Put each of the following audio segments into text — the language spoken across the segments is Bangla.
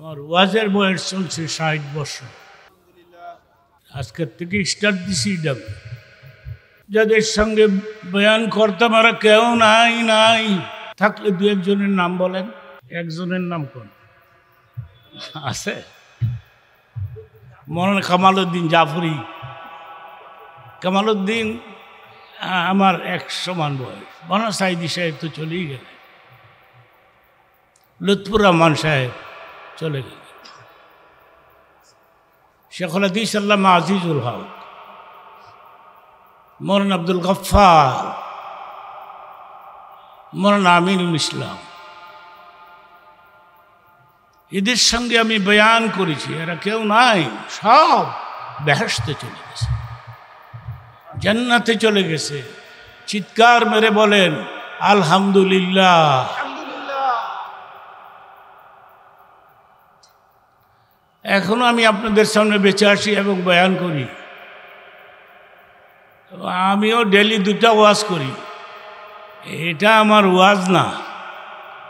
আমার ওয়াজের বয়স চলছে ৬০ বছর। আজকের থেকে স্টার্ট দিছি ডাক, যাদের সঙ্গে বয়ান করতাম আর কেউ নাই নাই থাকলে দু একজনের নাম বলেন। একজনের নাম কোন আছে? মৌলানা কামালউদ্দিন জাফরি। কামালউদ্দিন আমার এক সমান বয়স। মৌলানা সাইদি সাহেব তো চলেই গেলেন, লুৎফুর রহমান সাহেব চলে গেলেন, শেখুল হাদিস আল্লামা আজিজুল হক, মৌলানা আব্দুল গফফার, মৌলানা আমিনুল ইসলাম, এদের সঙ্গে আমি বয়ান করেছি। এরা কেউ নাই, সব বেহেশতে চলে গেছে, জান্নাতে চলে গেছে। চিৎকার মেরে বলেন আলহামদুলিল্লাহ। এখনো আমি আপনাদের সামনে বেঁচে আসি এবং বয়ান করি। আমিও ডেলি 2টা ওয়াজ করি। এটা আমার ওয়াজ না,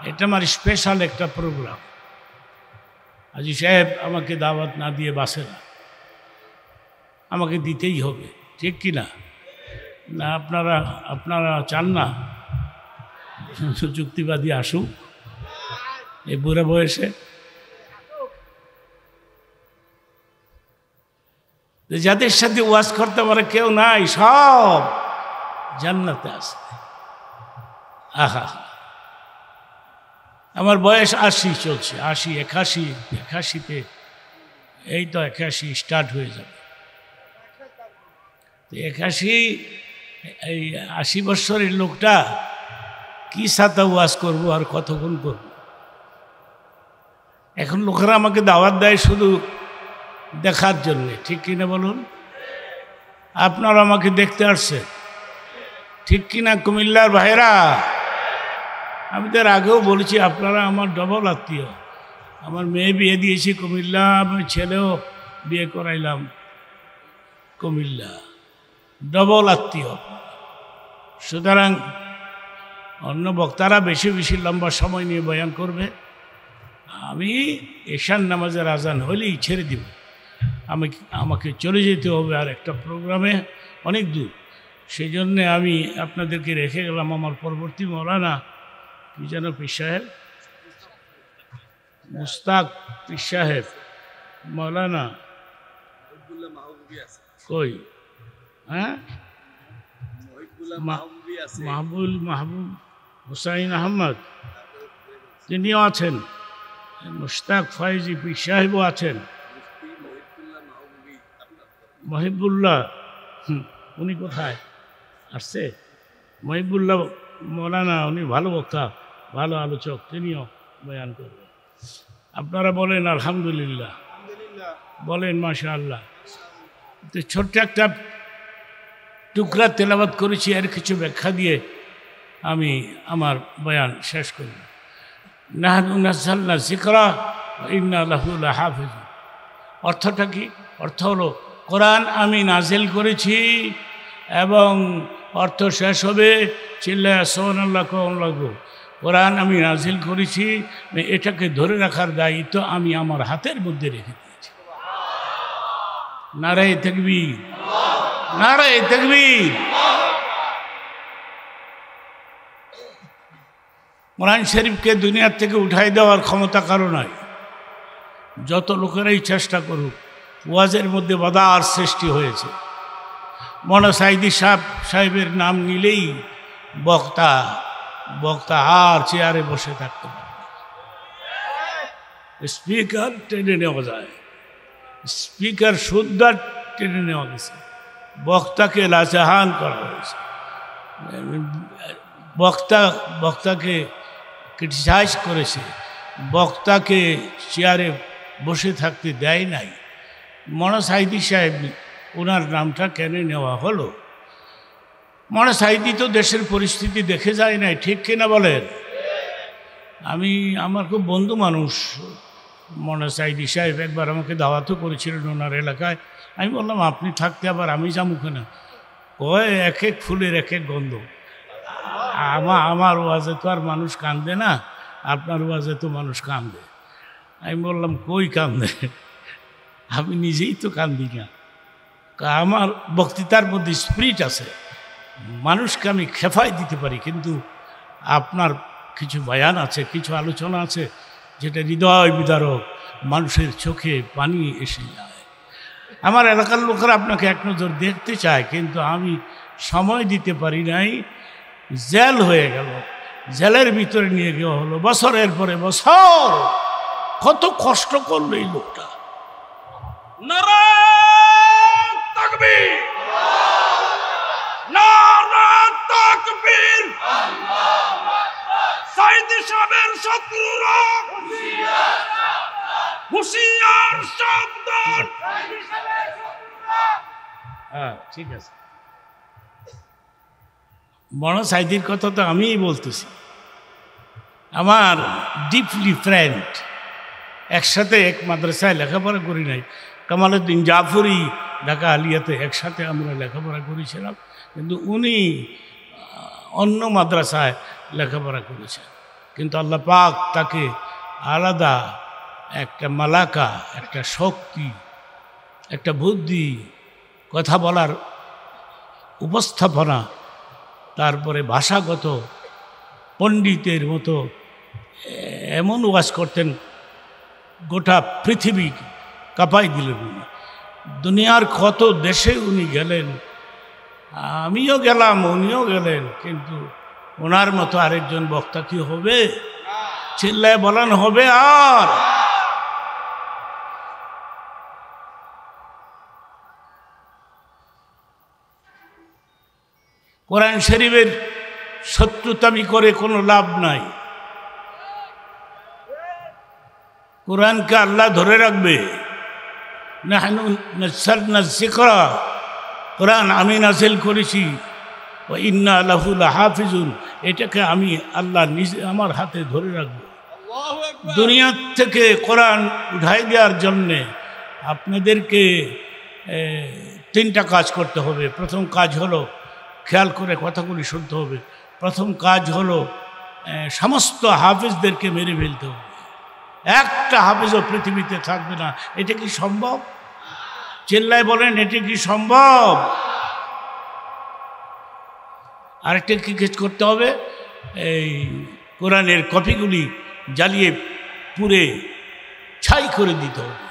এটা আমার স্পেশাল একটা প্রোগ্রাম। আজি সাহেব আমাকে দাওয়াত না দিয়ে বাসে না, আমাকে দিতেই হবে, ঠিক কি না? না আপনারা চান না যুক্তিবাদী আসুক এই বুড়া বয়সে? যাদের সাথে ওয়াজ করতে পারে কেউ নাই, সব জান্নাতে আছে। আহা, আমার বয়স 80 চলছে, 80, 81তে এই তো 81 স্টার্ট হয়ে যাবে। 80 বছরের লোকটা কি সাথে ওয়াজ করবো আর কতক্ষণ করবো? এখন লোকেরা আমাকে দাওয়াত দেয় শুধু দেখার জন্যে, ঠিক কিনা বলুন? আপনারা আমাকে দেখতে আসছেন, ঠিক কিনা কুমিল্লার ভাইরা? আমি তার আগেও বলেছি আপনারা আমার ডবল আত্মীয়। আমার মেয়ে বিয়ে দিয়েছি কুমিল্লা, আমি ছেলেও বিয়ে করাইলাম কুমিল্লা, ডবল আত্মীয়। সুতরাং অন্য বক্তারা বেশি বেশি লম্বা সময় নিয়ে বয়ান করবে, আমি এশার নামাজের আজান হলেই ছেড়ে দিব। আমাকে চলে যেতে হবে আর একটা প্রোগ্রামে, অনেক দূর। সেই জন্যে আমি আপনাদেরকে রেখে গেলাম। আমার পরবর্তী মৌলানা কি যেন পীর সাহেব, মুস্তাক পীর সাহেব, মৌলানা কই? হ্যাঁ, মাহবুব হুসাইন আহমদ তিনিও আছেন, মুস্তাক ফয়েজি পীর সাহেবও আছেন, মহিবুল্লাহ উনি কোথায় আসছে? মহিবুল্লাহ মৌলানা, উনি ভালো বক্তা, ভালো আলোচক, তিনিও বয়ান করবেন। আপনারা বলেন আলহামদুলিল্লাহ, বলেন মাশাআল্লাহ। তো ছোট্ট একটা টুকরা তেলাওয়াত করেছি, আর কিছু ব্যাখ্যা দিয়ে আমি আমার বয়ান শেষ করি। নাহনু নাযালনা যিকরা ওয়া ইন্না লাহু লাহাফিজুন। অর্থটা কি? অর্থ হলো কোরআন আমি নাজিল করেছি, এবং অর্থ শেষ হবে চিল্লায়া সুবহানাল্লাহ কোন লাগো। কোরআন আমি নাজিল করেছি, এটাকে ধরে রাখার দায়িত্ব আমি আমার হাতের মধ্যে রেখে দিয়েছি। নারায়ে তাকবীর, নারায়ে তাকবীর। কোরআন শরীফকে দুনিয়ার থেকে উঠাই দেওয়ার ক্ষমতা কারো নাই। যত লোকেরাই চেষ্টা করুক, ওয়াজের মধ্যে বাধার সৃষ্টি হয়েছে। মৌলানা সাইদি সাহেবের নাম নিলেই বক্তা আর চেয়ারে বসে থাকতে পারে, স্পিকার টেনে নেওয়া যায়, স্পিকার শুদ্ধ টেনে নেওয়া গেছে, বক্তাকে লাজাহান করা হয়েছে, বক্তাকে ক্রিটিসাইজ করেছে, বক্তাকে চেয়ারে বসে থাকতে দেয় নাই। মৌলানা সাইদি সাহেব, ওনার নামটা কেন নেওয়া হলো? মৌলানা সাইদি তো দেশের পরিস্থিতি দেখে যায় নাই, ঠিক কিনা বলেন? আমার খুব বন্ধু মানুষ মৌলানা সাইদি সাহেব। একবার আমাকে দাওয়াতও করেছিলেন ওনার এলাকায়। আমি বললাম আপনি থাকতে আবার আমি যাবো কেনা? কয় এক এক ফুলের এক এক গন্ধ। আমার ওয়াজে তো আর মানুষ কান্দে না, আপনার ওয়াজে তো মানুষ কান্দে। আমি বললাম কই কান্দে, আমি নিজেই তো কান্দি না, আমার বক্তৃতার মধ্যে স্পিরিট আছে, মানুষকে আমি খেফাই দিতে পারি, কিন্তু আপনার কিছু বয়ান আছে, কিছু আলোচনা আছে যেটা হৃদয় বিদারক, মানুষের চোখে পানি এসে যায়। আমার এলাকার লোকেরা আপনাকে এক নজর দেখতে চায়, কিন্তু আমি সময় দিতে পারি নাই, জেল হয়ে গেল, জেলের ভিতরে নিয়ে গিয়ে হলো বছরের পরে বছর। কত কষ্ট করলো এই লোকটা। নারায়ে তাকবীর, নারায়ে তাকবীর, সাইদি সাহেবের শত্রুরা হুঁশিয়ার সাবধান। হ্যাঁ ঠিক আছে, বড় সাইদির কথা তো আমিই বলতেছি, আমার ডিপলি ফ্রেন্ড, একসাথে এক মাদ্রাসায় লেখাপড়া করি নাই, কামালউদ্দিন জাফরি ঢাকা আলিয়াতে একসাথে আমরা লেখাপড়া করেছিলাম, কিন্তু উনি অন্য মাদ্রাসায় লেখাপড়া করেছেন, কিন্তু আল্লাহ পাক তাকে আলাদা একটা মালাকা, একটা শক্তি, একটা বুদ্ধি, কথা বলার উপস্থাপনা, তারপরে ভাষাগত পণ্ডিতের মতো এমন ওয়াজ করতেন, গোটা পৃথিবী কাঁপাই দিলেন উনি। দুনিয়ার কত দেশে উনি গেলেন, আমিও গেলাম, উনিও গেলেন, কিন্তু ওনার মতো আরেকজন বক্তা কি হবে? চিল্লায় বলান হবে? আর কোরআন শরীফের শত্রুতামি করে কোনো লাভ নাই। কোরআনকে আল্লাহ ধরে রাখবে। নাহনু নাযালনা যিকরা, কোরআন আমি নাযিল করেছি, ওয়া ইন্না লাহু লাহাফিজুন, এটাকে আমি আল্লাহ নিজে আমার হাতে ধরে রাখবো। দুনিয়া থেকে কোরআন উঠাই দেওয়ার জন্যে আপনাদেরকে তিনটা কাজ করতে হবে। প্রথম কাজ হলো, খেয়াল করে কথাগুলি শুনতে হবে, প্রথম কাজ হলো সমস্ত হাফেজদেরকে মেরে ফেলতে হবে। একটা হাফেজও পৃথিবীতে থাকবে না। এটা কি সম্ভব? চিল্লায় বলেন, এটা কি সম্ভব? আরেকটা কি কাজ করতে হবে? এই কোরআনের কপিগুলি জ্বালিয়ে পুড়ে ছাই করে দিতে হবে।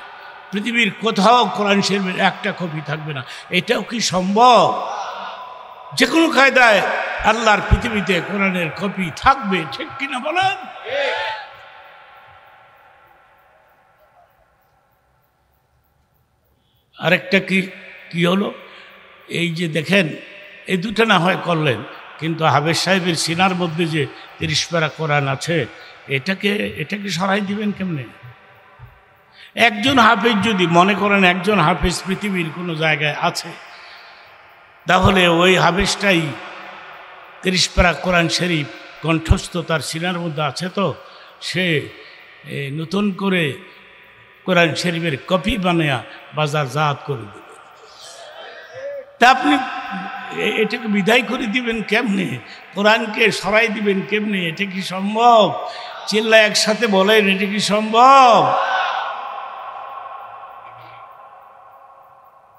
পৃথিবীর কোথাও কোরআন শরীফের একটা কপি থাকবে না। এটাও কি সম্ভব? যে কোনো কায়দায় আল্লাহর পৃথিবীতে কোরআনের কপি থাকবে, ঠিক কিনা বলেন? আরেকটা কি হলো, এই যে দেখেন, এই দুটো না হয় করলেন, কিন্তু হাফেজ সাহেবের সিনার মধ্যে যে 30 পারা কোরআন আছে, এটাকে সরাই দিবেন কেমনে? একজন হাফেজ যদি মনে করেন একজন হাফেজ পৃথিবীর কোনো জায়গায় আছে, তাহলে ওই হাফেজটাই 30 পারা কোরআন শরীফ কণ্ঠস্থ তার সিনার মধ্যে আছে, তো সে নতুন করে কোরআন শরীফের কপি বানায়া বাজারজাত করে দেবে। তা আপনি এটাকে বিদায় করে দিবেন কেমনে? কোরআনকে সরাই দিবেন কেমনে? এটা কি সম্ভব? চিল্লা একসাথে বলেন, এটা কি সম্ভব?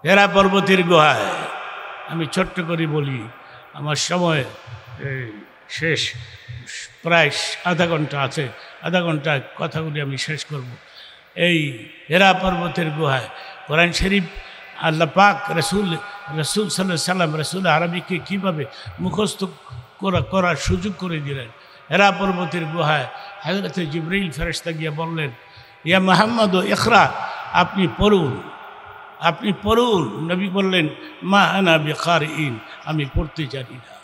হেরা পর্বতের গুহায়, আমি ছোট্ট করে বলি, আমার সময় শেষ, প্রায় আধা ঘন্টা আছে, আধা ঘন্টা কথাগুলি আমি শেষ করব। এই হেরা পর্বতের গুহায় কোরআন শরীফ আল্লাহ পাক রসুল সাল্লাল্লাহু আলাইহি সাল্লাম রসুল আরবিকে কীভাবে মুখস্থ করার সুযোগ করে দিলেন। হেরা পর্বতের গুহায় হযরত জিবরাইল ফেরেশতা গিয়ে বললেন, ইয়া মুহাম্মদ ইকরা, আপনি পড়ুন, আপনি পড়ুন। নবী বললেন, মা আনা বিকারিন, আমি পড়তে জানি না।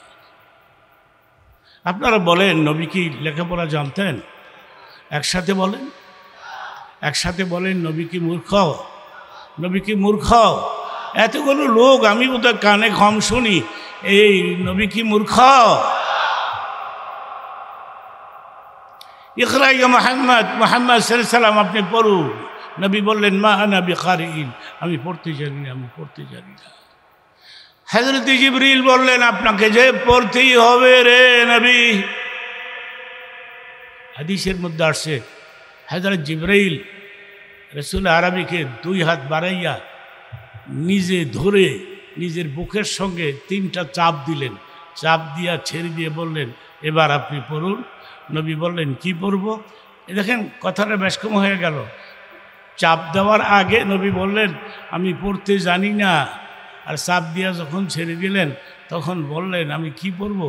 আপনারা বলেন, নবী কি লেখাপড়া জানতেন? একসাথে বলেন, একসাথে বলেন, নবী কি মূর্খ? নবী কি মূর্খ? এতগুলো লোক আমি বোধহয় কানে কম শুনি, এই নবী কি মূর্খ? ইকরা ইয়া মুহাম্মদ, মুহাম্মদ সাল্লাল্লাহু আলাইহি সাল্লাম আপনি পড়ুন। নবী বললেন, মা আনা বিকারিন, আমি পড়তে জানি না, আমি পড়তে জানি না। হযরত জিবরিল বললেন, আপনাকে যে পড়তেই হবে রে নবী। হাদিসের মধ্যে আসছে, হযরত জিবরাইল রসুল আরবিকে 2 হাত বাড়াইয়া নিজে ধরে নিজের বুকের সঙ্গে 3টা চাপ দিলেন, চাপ দিয়া ছেড়ে দিয়ে বললেন, এবার আপনি পড়ুন। নবী বললেন, কি পড়ব? দেখেন কথাটা বেশ কম হয়ে গেল। চাপ দেওয়ার আগে নবী বললেন, আমি পড়তে জানি না, আর চাপ দিয়া যখন ছেড়ে দিলেন তখন বললেন, আমি কি পড়ব?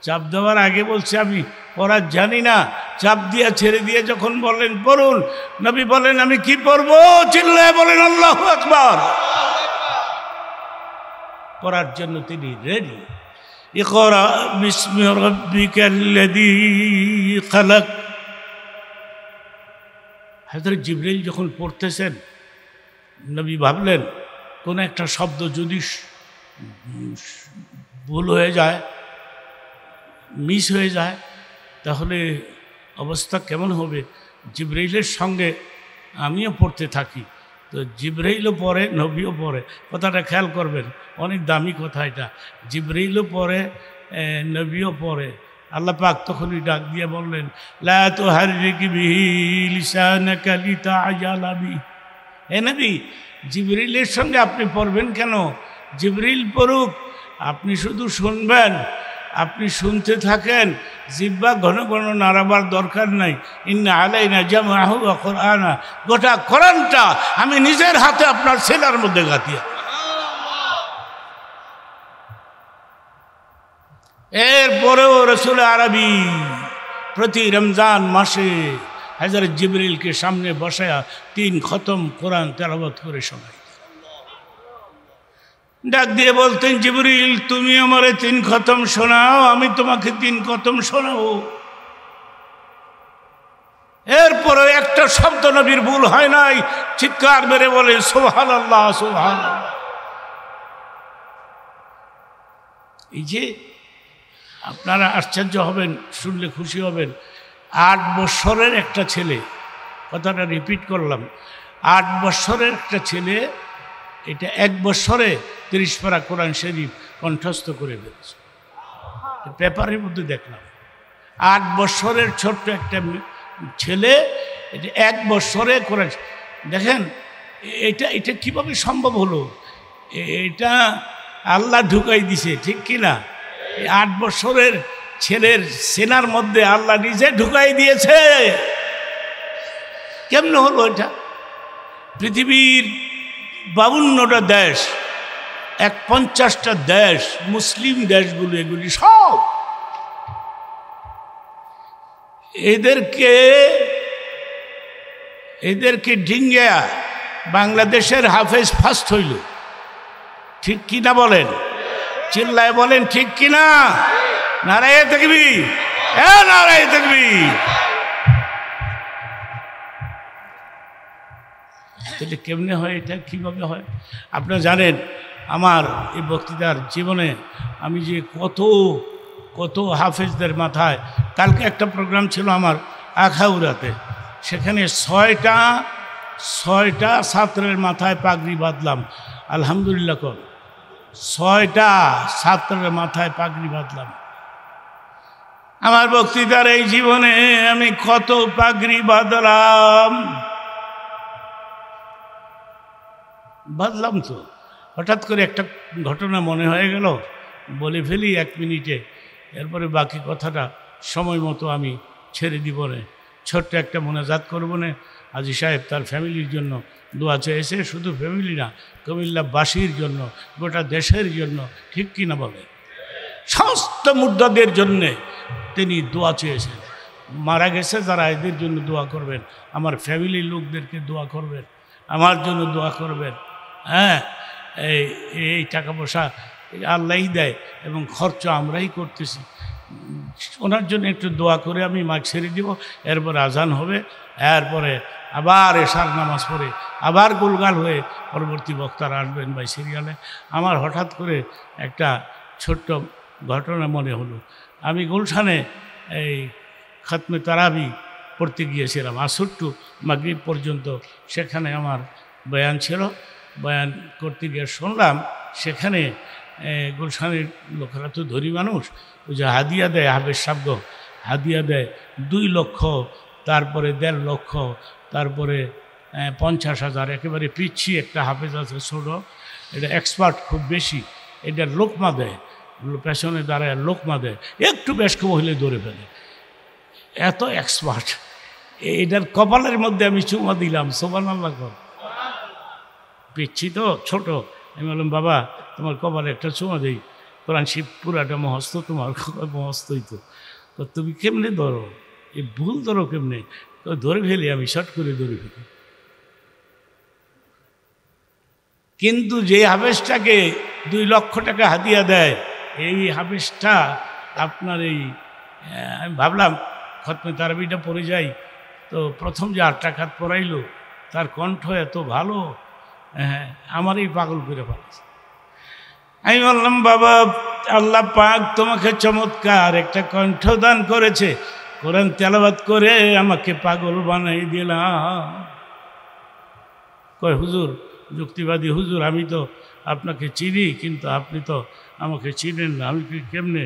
চাপ দেওয়ার আগে বলছে আমি পড়া জানি না, চাপ দিয়া ছেড়ে দিয়ে যখন বললেন পড়ুন, নবী বললেন, আমি কি পড়ব? চিল্লায় বলেন আল্লাহু আকবার। পড়ার জন্য তিনি রেডি। ইকরা বিসমি রাব্বিকাল্লাযী খালাক। হযরত জিবরাইল যখন পড়তেছেন, নবী ভাবলেন কোন একটা শব্দ যদি ভুল হয়ে যায়, মিস হয়ে যায়, তাহলে অবস্থা কেমন হবে। জিবরাইলের সঙ্গে আমিও পড়তে থাকি, তো জিবরাইলও পড়ে, নবীও পড়ে। কথাটা খেয়াল করবেন, অনেক দামি কথা এটা। জিবরাইলও পড়ে, নবীও পড়ে। আল্লাহ পাক তখনই ডাক দিয়ে বললেন, লা তুহাররিক বিহি লিসানাকা লিতাআজালা বিহি। হে নবী, জিবরাইলের সঙ্গে আপনি পড়বেন কেন? জিবরাইল পড়ুক, আপনি শুধু শুনবেন, আপনি শুনতে থাকেন, জিহ্বা ঘন ঘন নাড়াবার দরকার নাই। ইন্না আলাইনা জামআহু ওয়া কুরআনা, গোটা কোরআনটা আমি নিজের হাতে আপনার ছেলের মধ্যে গাঁথিয়া। এরপরেও রসুল আরবি প্রতি রমজান মাসে হযরত জিবরিলকে সামনে বসায়া 3 খতম কোরআন তেলাওয়াত করে শোনাই। ডাক দিয়ে বলতেন, জিবরিল তুমি আমারে 3 খতম শোনাও, আমি তোমাকে 3 খতম শোনাবো। এরপরে একটা শব্দ নবীর ভুল হয় নাই, চিৎকার মেরে বলে সুবহানাল্লাহ সুবহানাল্লাহ। এই যে আপনারা আশ্চর্য হবেন, শুনলে খুশি হবেন, 8 বছরের একটা ছেলে, কথাটা রিপিট করলাম, 8 বছরের একটা ছেলে এটা 1 বছরে 30 পারা কোরআন শরীফ কণ্ঠস্থ করে ফেলেছে। পেপারের মধ্যে দেখলাম 8 বছরের ছোট্ট একটা ছেলে এটা 1 বছরে কোরআন। দেখেন এটা কিভাবে সম্ভব হলো? এটা আল্লাহ ঢুকাই দিছে, ঠিক কিনা? 8 বছরের ছেলের সেনার মধ্যে আল্লাহ নিজে ঢুকাই দিয়েছে। কেমন হলো এটা? পৃথিবীর 52টা দেশ, 50টা দেশ, মুসলিম দেশগুলো, এগুলি সব এদেরকে ডিঙ্গিয়া বাংলাদেশের হাফেজ ফার্স্ট হইল, ঠিক কিনা বলেন? চিল্লায় বলেন ঠিক কিনা? নারায়ে তাকবীর, নারায়ে তাকবীর। তাহলে কেমনে হয় এটা, কীভাবে হয়? আপনারা জানেন আমার এই বক্তৃতার জীবনে আমি যে কত হাফেজদের মাথায়, কালকে একটা প্রোগ্রাম ছিল আমার আখাউড়াতে, সেখানে 6টা ছাত্রের মাথায় পাগড়ি বাঁধলাম। আলহামদুলিল্লাহ কর, 6টা ছাত্রের মাথায় পাগড়ি বাঁধলাম। আমার বক্তৃতার এই জীবনে আমি কত পাগড়ি বাঁধলাম তো। হঠাৎ করে একটা ঘটনা মনে হয়ে গেল, বলে ফেলি 1 মিনিটে, এরপরে বাকি কথাটা সময় মতো আমি ছেড়ে দিব না। ছোট্ট একটা মোনাজাত করবো না। হাজী সাহেব তার ফ্যামিলির জন্য দোয়া চেয়েছে, শুধু ফ্যামিলি না, কুমিল্লাবাসীর জন্য, গোটা দেশের জন্য, ঠিক কিনা বলে? সমস্ত মুর্দাদের জন্যে তিনি দোয়া চেয়েছেন। মারা গেছে যারা, এদের জন্য দোয়া করবেন, আমার ফ্যামিলির লোকদেরকে দোয়া করবেন, আমার জন্য দোয়া করবেন। হ্যাঁ, এই টাকা পয়সা আল্লাহই দেয় এবং খরচ আমরাই করতেছি। ওনার জন্য একটু দোয়া করে আমি মাইক ছেড়ে দিব, এরপরে আজান হবে, এরপরে আবার এশার নামাজ পড়ে আবার গোলগাল হয়ে পরবর্তী বক্তারা আসবেন ভাই সিরিয়ালে। আমার হঠাৎ করে একটা ছোট্ট ঘটনা মনে হলো। আমি গুলশানে এই খতমে তারাবি পড়তে গিয়েছিলাম, আসর টু মাগরিব পর্যন্ত সেখানে আমার বয়ান ছিল। বয়ান করতে গিয়ে শুনলাম সেখানে গুলশানের লোকেরা তো ধনী মানুষ, ওই যে হাদিয়া দেয়, হাফেজ সাহেব হাদিয়া দেয় 2 লক্ষ, তারপরে 1.5 লক্ষ, তারপরে 50,000, একেবারে পিচ্ছি একটা হাফেজ আছে ছোট, এটা এক্সপার্ট খুব বেশি, এটা লোকমা দেয়, পেছনে দাঁড়ায় লোকমা দেয়, একটু বেশ কম হইলে ধরে ফেলে, এত এক্সপার্ট। এটার কপালের মধ্যে আমি চুমা দিলাম, সুবহানাল্লাহ কর, পিচ্ছি তো ছোট। আমি বললাম বাবা তোমার কপালে একটা চুমা দিই, কোরআন শিব পুরাটা মহস্ত, তোমার মহস্তই তো তুমি কেমনে ধরো, এই ভুল ধরো কেমনে? ধরে ফেলি, আমি শর্ট করে ধরে ফেলি। কিন্তু যে হাফেজটাকে 2 লক্ষ টাকা হাদিয়া দেয়, এই হাফেজটা আপনার এই আমি ভাবলাম খতমে তারাবিটা পড়ে যাই, তো প্রথম যে 8 রাকাত পড়াইলো তার কণ্ঠ এত ভালো, আমারই পাগল করে ফেলেছে। আমি বললাম বাবা আল্লাহ পাক তোমাকে চমৎকার একটা কণ্ঠ দান করেছে, কোরআন তেলাওয়াত করে আমাকে পাগল বানাই দিলাম। কয় হুজুর, যুক্তিবাদী হুজুর, আমি তো আপনাকে চিনি, কিন্তু আপনি তো আমাকে চিনেন না, আমি কেমনে?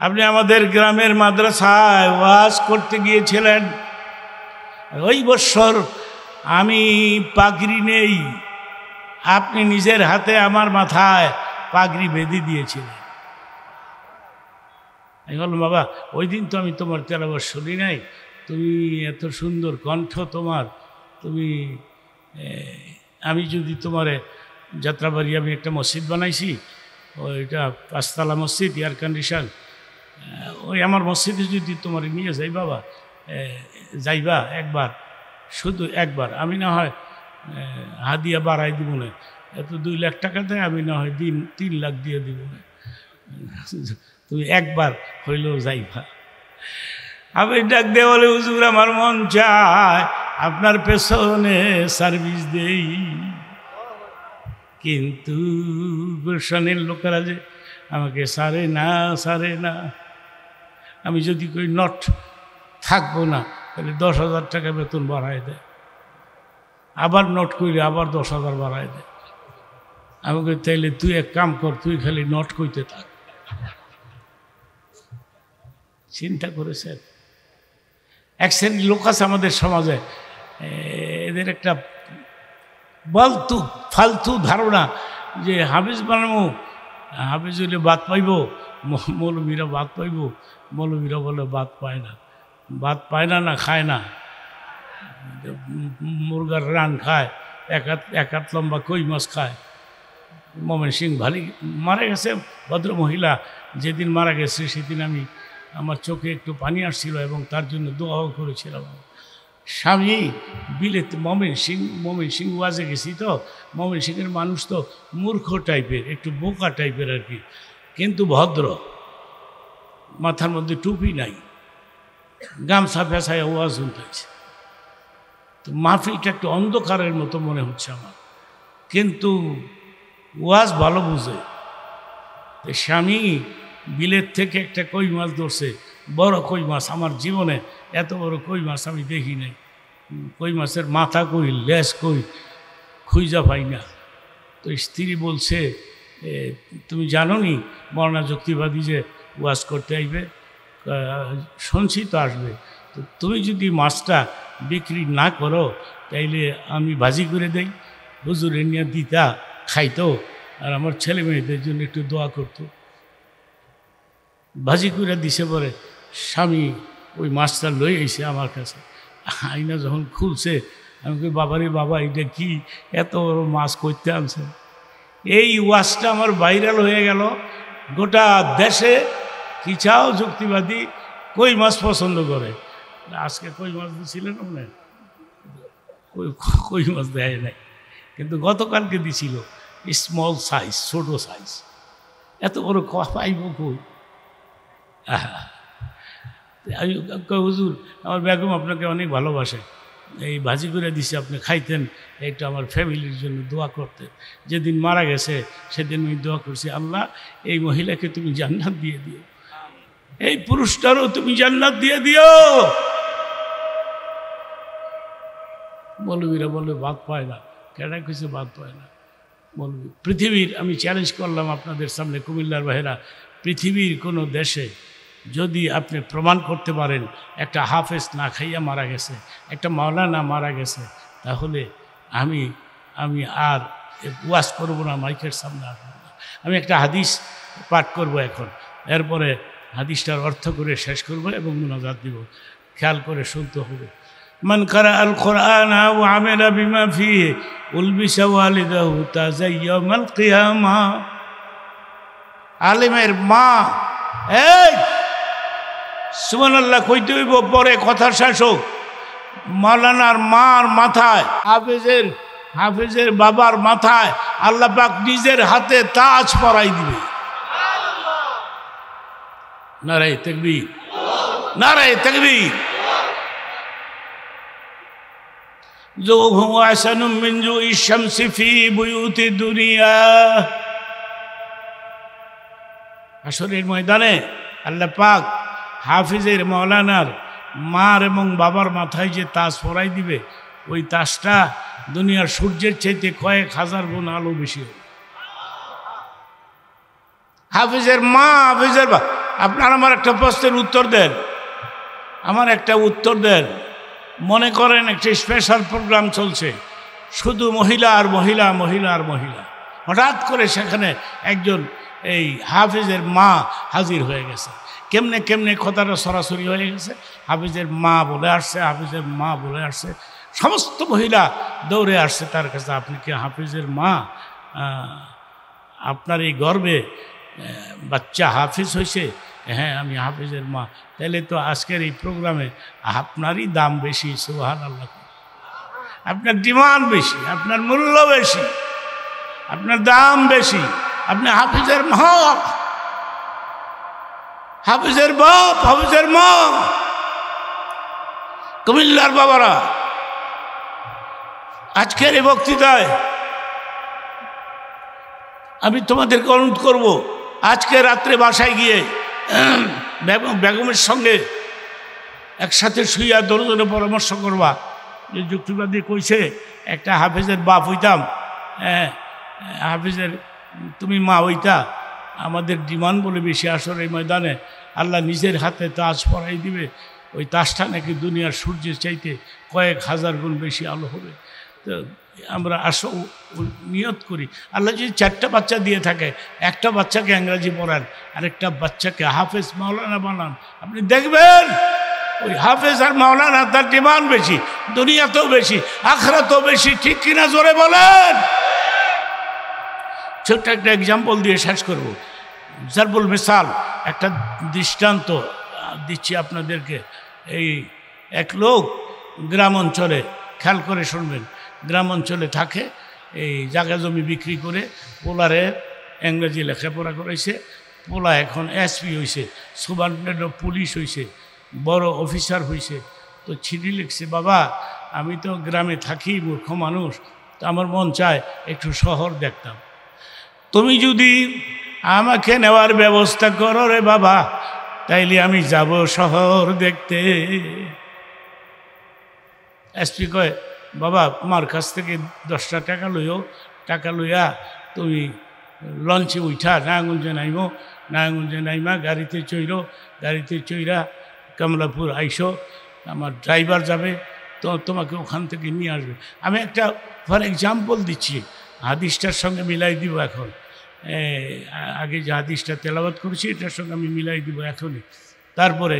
আপনি আমাদের গ্রামের মাদ্রাসায় ওয়াজ করতে গিয়েছিলেন, ওই বছর আমি পাগড়ি নেই, আপনি নিজের হাতে আমার মাথায় পাগড়ি বেঁধে দিয়েছিলেন। আমি বললাম বাবা ওই দিন তো আমি তোমার তেলাওয়াত শুনি নাই, তুমি এত সুন্দর কণ্ঠ তোমার, তুমি আমি যদি তোমার যাত্রাবাড়ি আমি একটা মসজিদ বানাইছি, ওইটা 5 তলা মসজিদ, এয়ার কন্ডিশন, ওই আমার মসজিদে যদি তোমার নিয়ে যাই বাবা, যাইবা একবার, শুধু একবার, আমি না হয় হাদিয়া বাড়াই দিব না, এত 2 লাখ টাকা দেয়, আমি না হয় 3 লাখ দিয়ে দিব না, তুমি একবার হইলেও যাইবা। আমি ডাক দিয়ে বলে হুজুর আমার মন চায় আপনার পেছনে সার্ভিস দেই, কিন্তু গুলশানের লোকেরা যে আমাকে সারে না, আমি যদি কই নট থাকবো না, তাহলে 10,000 টাকা বেতন বাড়ায় দেয়, আবার নট কইলে আবার 10,000 বাড়ায় দেয়। আমাকে তাইলে তুই এক কাম কর, তুই খালি নট কইতে থাক। চিন্তা করেছেন? এক শ্রেণীর লোক আছে আমাদের সমাজে, এদের একটা ফালতু ধারণা যে হাফেজ বানাবো, হাফেজ হইলে বাদ পাইব, মৌলবীরা বাদ পাইব, মৌলবীরা বলে বাদ পায় না, না খায় না, মুরগার রান খায়, এক হাত লম্বা কই মাছ খায়। মোমেন সিং ভালি মারা গেছে, ভদ্র মহিলা, যেদিন মারা গেছে সেদিন আমার চোখে একটু পানি আসছিল এবং তার জন্য দোয়াও করেছিলাম। স্বামী বিলেত মোমেন সিং ওয়াজে গেছি, তো মোমেন সিংয়ের মানুষ তো মূর্খ টাইপের, একটু বোকা টাইপের আর কি, কিন্তু ভদ্র, মাথার মধ্যে টুপি নাই, গামছা ফেঁসায় ওয়াজ উঠেছে। তো মাহফিলটা একটু অন্ধকারের মতো মনে হচ্ছে আমার, কিন্তু ওয়াজ ভালো বুঝে। স্বামী বিলের থেকে একটা কই মাছ ধরছে, বড় কই মাছ, আমার জীবনে এত বড় কই মাছ আমি দেখি নাই। কই মাছের মাথা কই, লেজ কই, খুঁজা পাই না। তো স্ত্রী বলছে তুমি জানো নি মরনা যুক্তিবাদী যে ওয়াজ করতে আইবে? শুনছি তো আসবে, তো তুমি যদি মাছটা বিক্রি না করো তাইলে আমি ভাজি করে দেই, হুজুরে নিয়ে দিতা খাইতো, আর আমার ছেলে মেয়েদের জন্য একটু দোয়া করতো। ভাজি করে দিছে পরে স্বামী ওই মাছটা লই আইছে আমার কাছে, আইনা যখন খুলছে আমি কই বাবারে বাবা এটা কি এত বড় মাছ করতে আনছে? এই ওয়াজটা আমার ভাইরাল হয়ে গেল গোটা দেশে। কি চাও যুক্তিবাদী কই মাছ পছন্দ করে। আজকে কই মাছ দিছিলেন আপনার? কই মাছ দেয় নাই, কিন্তু গতকালকে দিছিল স্মল সাইজ, ছোট সাইজ। এত বড় পাইব কই? হুজুর আমার বেগম আপনাকে অনেক ভালোবাসে, এই ভাজি করে দিছে, আপনি খাইতেন, এইটা আমার ফ্যামিলির জন্য দোয়া করতেন। যেদিন মারা গেছে সেদিন আমি দোয়া করছি, আল্লাহ এই মহিলাকে তুমি জান্নাত দিয়ে দিও, এই পুরুষটারও তুমি জান্নাত দিয়ে দিও। মৌলবীরা বললে বাদ পায় না, কেডা কিছু বাদ পায় না। মৌলবী পৃথিবীর, আমি চ্যালেঞ্জ করলাম আপনাদের সামনে কুমিল্লার ভাইরা, পৃথিবীর কোনো দেশে যদি আপনি প্রমাণ করতে পারেন একটা হাফেজ না খাইয়া মারা গেছে, একটা মাওলানা মারা গেছে, তাহলে আমি আমি আর ওয়াজ করবো না, মাইকের সামনে আসবো না। আমি একটা হাদিস পাঠ করব এখন, এরপরে হাদিসটার অর্থ করে শেষ করব এবং মুনাজাত দিব। খেয়াল করে শুনতে হবে। মান কারা আল কোরআন ওয়া আমিলা বিমা ফিহি উলবিসা ওয়ালিদাহু তাজা ইয়াউমাল কিয়ামা। আলেমের মা, এই সুবহানাল্লাহ কইতে হইব, পরে কথা শেষ হোক। মাওলানার মার মাথায়, হাফেজের বাবার মাথায় আল্লাহ পাক নিজের হাতে তাজ পরাই দিবে। নারায়ে তাকবীর, নারায়ে তাকবীর। যুহু আহসানু মিন জুই শামসি ফি বুয়ুতি দুনিয়া। হাশরের ময়দানে আল্লাহ পাক হাফিজের মাওলানার মার এবং বাবার মাথায় যে তাজ পরাই দিবে, ওই তাজটা দুনিয়ার সূর্যের চাইতে কয়েক হাজার গুণ আলো বেশি হবে। হাফিজের মা, হাফিজের বা, আপনার আমার একটা প্রশ্নের উত্তর দেন, আমার একটা উত্তর দেন। মনে করেন একটা স্পেশাল প্রোগ্রাম চলছে, শুধু মহিলা আর মহিলা, মহিলা আর মহিলা। হঠাৎ করে সেখানে একজন এই হাফিজের মা হাজির হয়ে গেছে। কেমনে কেমনে কথাটা সরাসরি হয়ে গেছে, হাফিজের মা বলে আসছে, হাফিজের মা বলে আসছে। সমস্ত মহিলা দৌড়ে আসছে তার কাছে। আপনি কি হাফিজের মা? আপনার এই গর্বে বাচ্চা হাফিজ হয়েছে? হ্যাঁ, আমি হাফিজের মা। তাহলে তো আজকের এই প্রোগ্রামে আপনারই দাম বেশি। সুবহানাল্লাহ। আপনার ডিমান্ড বেশি, আপনার মূল্য বেশি, আপনার দাম বেশি। আপনি হাফিজের মা, হাফিজের বাপ, হাফিজের মা। কুমিল্লার বাবারা, আজকের এই বক্তৃতায় আমি তোমাদেরকে অনুরোধ করব, আজকে রাত্রে বাসায় গিয়ে বেগমের সঙ্গে একসাথে শুইয়া দরজনে পরামর্শ করবা যে যুক্তিবাদী কইছে একটা হাফিজের বাপ হইতাম, হাফিজের তুমি মা হইতা। আমাদের ডিমান্ড বলে বেশি। আসর এই ময়দানে আল্লাহ নিজের হাতে তাজ পরাই দিবে। ওই তাজটা নাকি দুনিয়ার সূর্যের চাইতে কয়েক হাজার গুণ বেশি আলো হবে। তো আমরা আসো নিয়ত করি, আল্লাহ যদি 4টা বাচ্চা দিয়ে থাকে, একটা বাচ্চাকে ইংরাজি পড়ান, আরেকটা বাচ্চাকে হাফেজ মাওলানা বানান, আপনি দেখবেন ওই হাফেজ আর মাওলানা তার ডিমান্ড বেশি, দুনিয়াতেও বেশি, আখিরাতেও বেশি। ঠিক কিনা জোরে বলেন? ছোট্ট একটা এক্সাম্পল দিয়ে শেষ করব। জারবুল মিসাল, একটা দৃষ্টান্ত দিচ্ছি আপনাদেরকে। এই এক লোক গ্রাম অঞ্চলে, খেয়াল করে শুনবেন, গ্রাম অঞ্চলে থাকে, এই জায়গা জমি বিক্রি করে পোলারে ইংরেজি লেখাপড়া করেছে। পোলা এখন এসপি হয়েছে, সুপারিনটেন্ডেন্ট অফ পুলিশ হয়েছে, বড় অফিসার হয়েছে। তো চিঠি লিখছে, বাবা আমি তো গ্রামে থাকি, মূর্খ মানুষ, তো আমার মন চায় একটু শহর দেখতাম। তুমি যদি আমাকে নেওয়ার ব্যবস্থা করো রে বাবা, তাইলে আমি যাব শহর দেখতে। এসপি কয়, বাবা আমার কাছ থেকে 10টা টাকা লইও, টাকা লইয়া তুমি লঞ্চে উঠা নারায়ণগঞ্জে নাইমো, নারায়ণগঞ্জে নাইমা গাড়িতে চইরো, গাড়িতে চইরা কমলাপুর আইসো, আমার ড্রাইভার যাবে, তো তোমাকে ওখান থেকে নিয়ে আসবে। আমি একটা ফর এক্সাম্পল দিচ্ছি, হাদিসটার সঙ্গে মিলাই দিব এখন। আগে যে হাদিসটা তেলাওয়াত করেছি এটার সঙ্গে আমি মিলাই দিব এখনই। তারপরে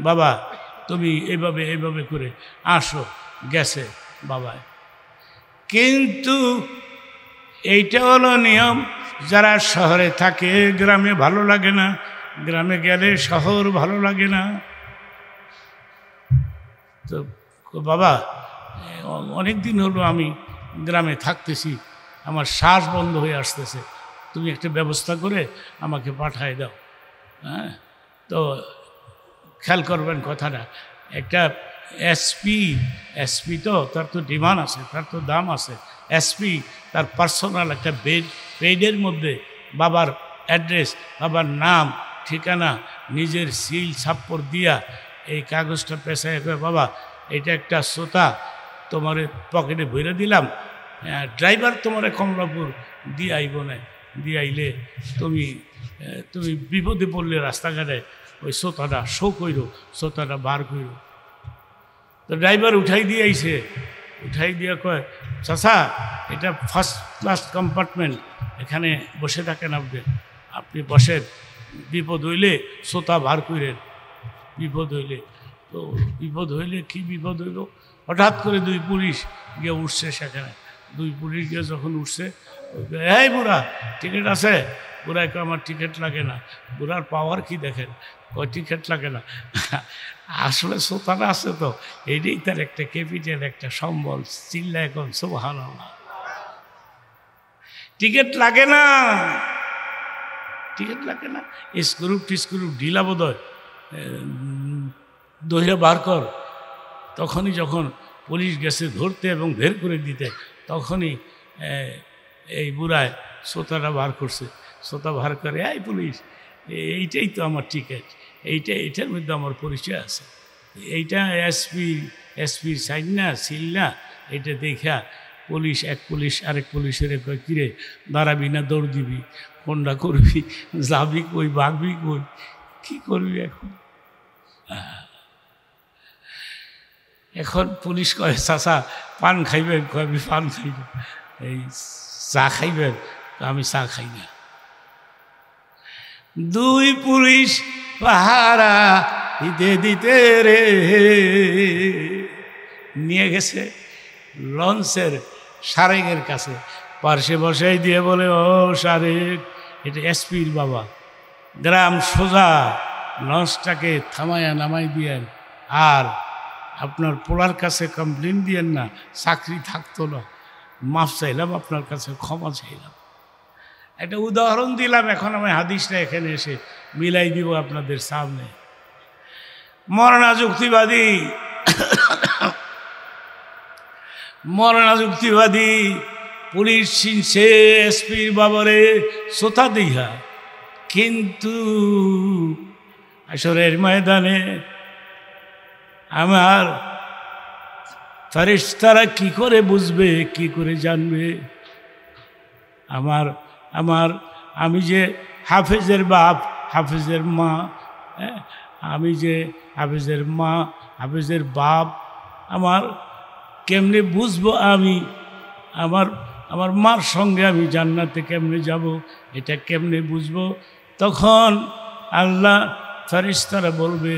বাবা তুমি এভাবে এভাবে করে আসো, গেছে বাবায়। কিন্তু এইটা হলো নিয়ম, যারা শহরে থাকে গ্রামে ভালো লাগে না, গ্রামে গেলে শহর ভালো লাগে না। তো বাবা অনেক দিন হলো আমি গ্রামে থাকতেছি, আমার শ্বাস বন্ধ হয়ে আসতেছে, তুমি একটা ব্যবস্থা করে আমাকে পাঠায় দাও। হ্যাঁ, তো খেয়াল করবেন কথাটা। একটা এসপি তো তার তো ডিমান্ড আছে, তার তো দাম আছে। এসপি তার পার্সোনাল একটা বেডের মধ্যে বাবার অ্যাড্রেস, বাবার নাম, ঠিকানা, নিজের সিল ছাপ্পর দিয়া এই কাগজটা পেশায়, বাবা এটা একটা শ্রোতা তোমার পকেটে ভরে দিলাম, ড্রাইভার তোমার কমলাপুর দিয়ে আইব না, দিয়ে আইলে তুমি বিপদে পড়লে রাস্তাঘাটে ওই শ্রোতাটা শো কইরো, শ্রোতাটা বার কইরো। তো ড্রাইভার উঠাই দিয়ে আইছে, উঠাই দিয়ে কয়, চাচা এটা ফার্স্ট ক্লাস কম্পার্টমেন্ট, এখানে বসে থাকেন, আপনি বসেন, বিপদ হইলে সোতা ভার করেন, বিপদ হইলে। তো বিপদ হইলে কি বিপদ হইল, হঠাৎ করে দুই পুলিশ গিয়ে উঠছে সেখানে। দুই পুলিশ গিয়ে যখন উঠছে, এই বুড়া টিকিট আছে? বুড়ায় কয়, আমার টিকিট লাগে না। বুড়ার পাওয়ার কি দেখেন, কয় টিকিট লাগে না। আসলে সোতানা আছে তো, এইটাই তার একটা ক্যাপিটাল, একটা সম্বল। চিল্লা এখন সুবহানাল্লাহ, টিকিট লাগে না, টিকিট লাগে না। স্ক্রুপ টিস্ক্রুপ ঢিলা বোধ হয়, দইরা বার কর। তখনই যখন পুলিশ গেছে ধরতে এবং বের করে দিতে, তখনই এই বুড়ায় সোতাটা বার করছে। সোতা বার করে, এই পুলিশ, এইটাই তো আমার টিকিট, এইটার মধ্যে আমার পরিচয় আছে, এইটা এসপির সাইন না, সিল না। এটা দেখা পুলিশ, এক পুলিশ আরেক পুলিশের কয়, কিরে দাঁড়াবি না দৌড় দিবি, কোনটা করবি, যাবি কই, ভাগবি কই, কী করবি এখন? এখন পুলিশ কয়, চাচা পান খাইবেন? কয়, আমি পান খাইব। এই চা খাইবেন? আমি চা খাই না। দুই পুলিশ পাহারা দিতে দিতে রে নিয়ে গেছে লঞ্চের সারেঙের কাছে, পার্শ্বে বসাই দিয়ে বলে, ও সারেক, এটা এসপির বাবা, গ্রাম সোজা লঞ্চটাকে থামাইয়া নামাই দিয়েন, আর আপনার পোলার কাছে কমপ্লেন দিয়েন না, চাকরি থাকতো না। মাফ চাইলাম আপনার কাছে, ক্ষমা চাইলাম। একটা উদাহরণ দিলাম, এখন আমি হাদিসটা এখানে এসে মিলাই দিব আপনাদের সামনে। মরনা যুক্তিবাদী, মরনা যুক্তিবাদী পুলিশ চিনছে এসপির বাবারে সোতা দিহা, কিন্তু আসরের ময়দানে আমার ফেরেশতারা কি করে বুঝবে, কি করে জানবে? আমি যে হাফেজের বাপ, হাফেজের মা, আমি যে হাফেজের মা, হাফেজের বাপ, আমার কেমনে বুঝবো? আমার মার সঙ্গে আমি জান্নাতে কেমনে যাব, এটা কেমনে বুঝবো? তখন আল্লাহ ফেরেশতারা বলবে,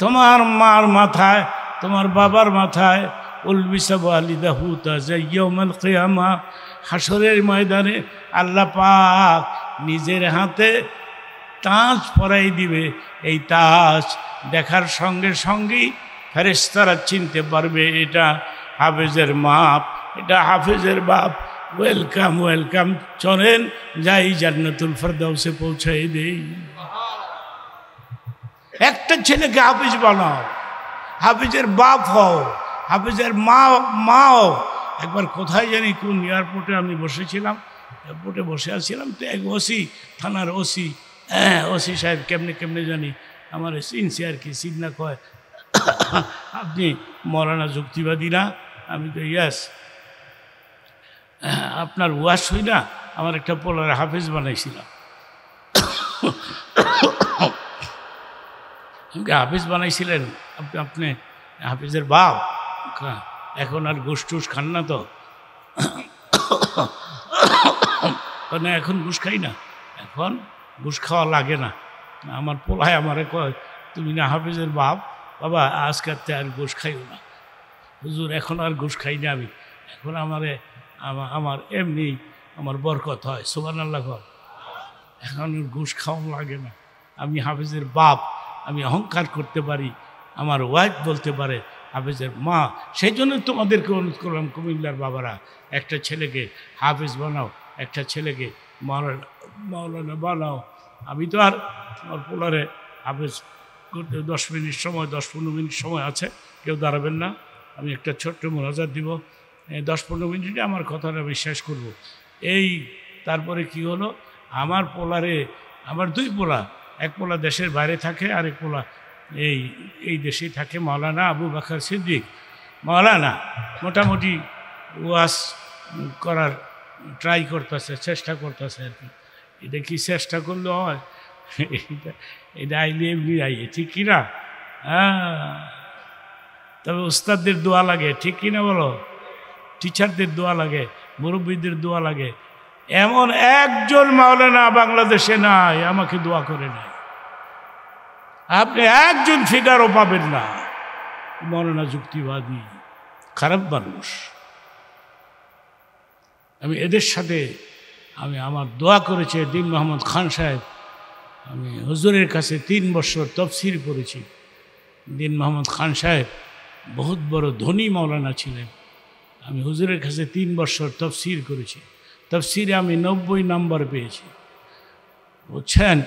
তোমার মার মাথায়, তোমার বাবার মাথায় উলবিসাবু আলিদাহু তাজা ইয়াউমাল কিয়ামা, হাসরের ময়দানে আল্লাহ পাক নিজের হাতে তাজ পরাই দিবে। এই তাজ দেখার সঙ্গে সঙ্গেই ফেরেশতারা চিনতে পারবে এটা হাফেজের মাপ, এটা হাফেজের বাপ। ওয়েলকাম ওয়েলকাম, চলেন যাই জান্নাতুল ফেরদাউসে পৌঁছাই দেই। একটা ছেলেকে হাফেজ বানাও, হাফেজের বাপ হও, হাফেজের মাও। একবার কোথায় জানি কোন এয়ারপোর্টে আমি বসেছিলাম, এয়ারপোর্টে বসে আছিলাম, তো এক ওসি, থানার ওসি, ওসি সাহেব কেমনে কেমনে জানি আমার চিনছে আর কি, চিন্না কয়, আপনি মৌলানা যুক্তিবাদী না? আমি তো ইয়াস, আপনার ওয়াশ হই না, আমার একটা পোলার হাফেজ বানাইছিলাম। হাফেজ বানাইছিলেন আপনি? হাফেজের বাপ, এখন আর ঘুষ টুস খান না তো? না, এখন ঘুষ খাই না, এখন ঘুষ খাওয়া লাগে না। আমার পোলায় আমারে কয়, তুমি না হাফেজের বাপ, বাবা আজকালতে আর ঘুষ খাইও না। হুজুর এখন আর ঘুষ খাই না আমি, এখন আমার এমনি আমার বরকত হয়, সুবহানাল্লাহ। এখন ঘুষ খাওয়া লাগে না, আমি হাফেজের বাপ, আমি অহংকার করতে পারি, আমার ওয়াইফ বলতে পারে হাফেজের মা। সেই জন্য তোমাদেরকে অনুরোধ করলাম, কুমিল্লার বাবারা, একটা ছেলেকে হাফেজ বানাও, একটা ছেলেকে মাওলানা বানাও। আমি তো আর আমার পোলারে হাফেজ করতে 10 মিনিট সময়, 10-15 মিনিট সময় আছে, কেউ দাঁড়াবেন না, আমি একটা ছোট্ট মোনাজাত দিব, 10-15 মিনিটে আমার কথাটা বিশ্বাস করব। এই তারপরে কি হলো, আমার পোলারে, আমার 2 পোলা, এক পোলা দেশের বাইরে থাকে, আরেক পোলা এই দেশেই থাকে। মাওলানা আবু বকর সিদ্দিক, মাওলানা মোটামুটি ওয়াজ করার ট্রাই করতেছে, চেষ্টা করতেছে আর কি। এটা কি চেষ্টা করলে হয়? এটা আইলে এমনি আইয়ে, ঠিক কিনা? তবে উস্তাদদের দোয়া লাগে, ঠিক কিনা বলো? টিচারদের দোয়া লাগে, মুরব্বীদের দোয়া লাগে। এমন একজন মাওলানা বাংলাদেশে নাই আমাকে দোয়া করে নাই। আপনি একজন ফিগারও পাবেন না। মাওলানা যুক্তিবাদী, খারাপ মানুষ। আমি এদের সাথে আমার দোয়া করেছে দিন মোহাম্মদ খান সাহেব। আমি হুজুরের কাছে 3 বছর তফসির পড়েছি। দিন মোহাম্মদ খান সাহেব বহুত বড় ধনী মাওলানা ছিলেন। আমি হুজুরের কাছে 3 বছর তফসির করেছি। তফসিরে আমি 90 নম্বর পেয়েছি। বুঝছেন,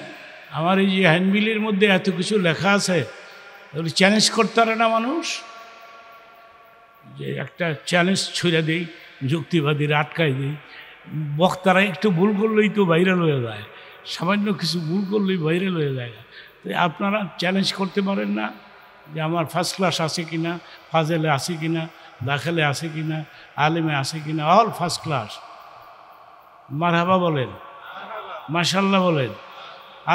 আমার এই যে হ্যান্ডবিলের মধ্যে এত কিছু লেখা আছে, এগুলো চ্যালেঞ্জ করতে পারে না মানুষ। যে একটা চ্যালেঞ্জ ছুঁড়ে দেই, যুক্তিবাদীরা আটকাই দিই। বক্তারা একটু ভুল করলেই তো ভাইরাল হয়ে যায়, সামান্য কিছু ভুল করলেই ভাইরাল হয়ে যায়। তো আপনারা চ্যালেঞ্জ করতে পারেন না যে আমার ফার্স্ট ক্লাস আছে কিনা, ফাজেলে আছে কিনা, দাখেলে আছে কিনা, আলেমে আছে কিনা, অল ফার্স্ট ক্লাস। মারহাবা বলেন, মাশাল্লাহ বলেন,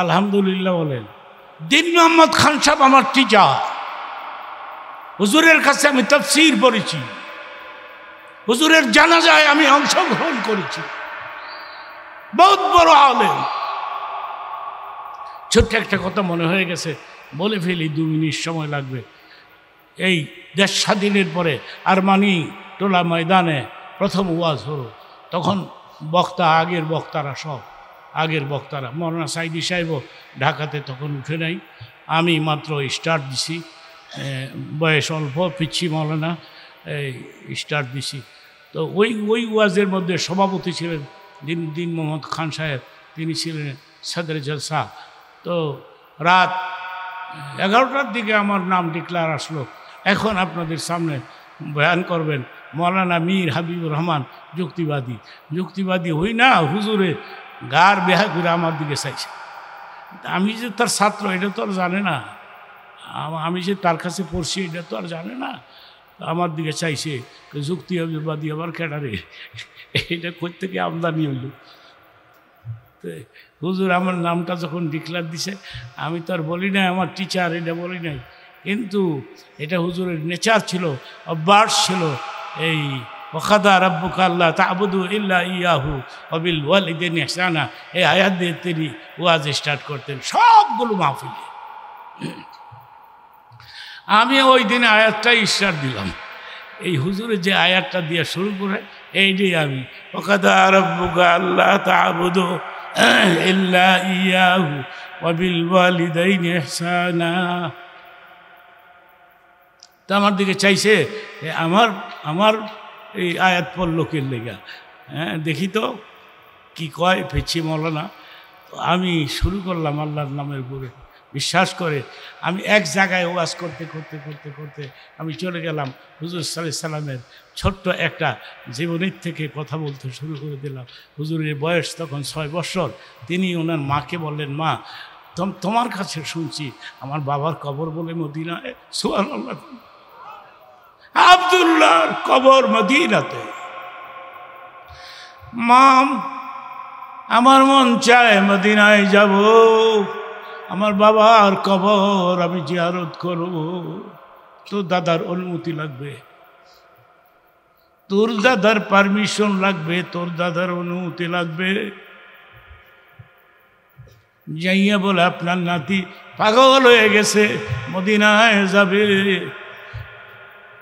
আলহামদুলিল্লাহ বলেন। দিন মোহাম্মদ খান সাহেব আমার টিচার। হুজুরের কাছে আমি তাফসীর পড়েছি, হুজুরের জানাজায় আমি অংশগ্রহণ করেছি। বহুত বড় আলেম। ছোট্ট একটা কথা মনে হয়ে গেছে, বলে ফেলি, 2 মিনিট সময় লাগবে। এই দেশ স্বাধীনের পরে আরমানি টোলা ময়দানে প্রথম ওয়াজ হলো। তখন বক্তা, আগের বক্তারা মৌলানা সাইদি সাহেবও ঢাকাতে তখন উঠে নাই। আমি মাত্র স্টার্ট দিছি, বয়স অল্প, পিচ্ছি মৌলানা, স্টার্ট দিছি। তো ওই ওয়াজের মধ্যে সভাপতি ছিলেন দিন মোহাম্মদ খান সাহেব, তিনি ছিলেন সদর জলসা। তো রাত 11টার দিকে আমার নাম ডিক্লার আসলো, এখন আপনাদের সামনে বয়ান করবেন মৌলানা মীর হাবিবুর রহমান যুক্তিবাদী হই না। হুজুরে গার বেহা করে আমার দিকে চাইছে। আমি যে তার ছাত্র এটা তো আর জানে না, আমি যে তার কাছে পড়ছি এটা তো আর জানে না। আমার দিকে চাইছে যুক্তিবাদী আবার ক্যাডারে, এটা কোত্থেকে আমদানি হইল। হুজুর আমার নামটা যখন ডিক্লার দিছে, আমি তো আর বলি নাই আমার টিচার, এটা বলি নাই। কিন্তু এটা হুজুরের নেচার ছিল, অভ্যাস ছিল। এই ওয়াকাদা রাব্বুকা আল্লা তা'বুদু ইল্লা ইয়াহু ওয়া বিল ওয়ালিদাইনি ইহসানা, এই আয়াত দিয়ে তিনি ওয়াজ স্টার্ট করতেন সবগুলো মাহফিলে। আমি ওই দিনে আয়াতটাই স্টার্ট দিলাম। এই হুজুরের যে আয়াতটা দিয়ে শুরু করে, এইটাই আমি ওয়াকাদা রাব্বুকা আল্লা তা'বুদু ইল্লা ইয়াহু ওয়া বিল ওয়ালিদাইনি ইহসানা। তা আমার দিকে চাইছে আমার এই আয়াত পর লোকের লেগা। দেখি তো কি কয় পেছি মৌলানা। তো আমি শুরু করলাম আল্লাহর নামের উপরে বিশ্বাস করে। আমি এক জায়গায় ওয়াজ করতে আমি চলে গেলাম হুজুর সাল্লাল্লাহু আলাইহি সাল্লামের ছোট্ট একটা জীবনীর থেকে কথা বলতে শুরু করে দিলাম। হুজুরের বয়স তখন 6 বছর। তিনি ওনার মাকে বললেন, মা তোমার কাছে শুনছি আমার বাবার কবর বলে মদিনায়। সুবহানাল্লাহ, আব্দুল্লাহর কবর মদিনাতে। মা, আমার মন চায় মদিনায় যাব, আমার বাবার কবর আমি জিয়ারত করব। তোর দাদার অনুমতি লাগবে, তোর দাদার পারমিশন লাগবে, তোর দাদার অনুমতি লাগবে। যাইয়া বলে আপনার নাতি পাগল হয়ে গেছে, মদিনায় যাবে,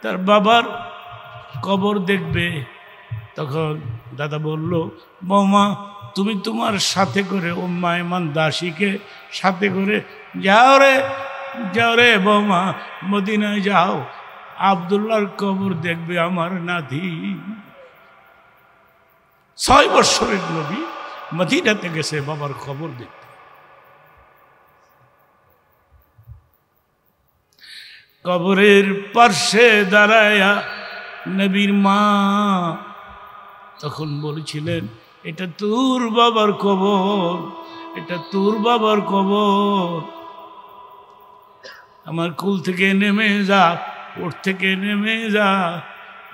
তার বাবার কবর দেখবে। তখন দাদা বলল, বৌমা তুমি তোমার সাথে করে উম্মা ইমান দাসীকে সাথে করে যাও রে বৌমা, মদিনায় যাও, আব্দুল্লাহর কবর দেখবে আমার নাতি। 6 বছরের নবী মদিনাতে গেছে বাবার খবর দেখতে। কবরের পার্শ্বে দাঁড়ায়া নবীর মা তখন বলেছিলেন, এটা তোর বাবার কবর, এটা তোর বাবার কবর। আমার কুল থেকে নেমে যা, ওর থেকে নেমে যা,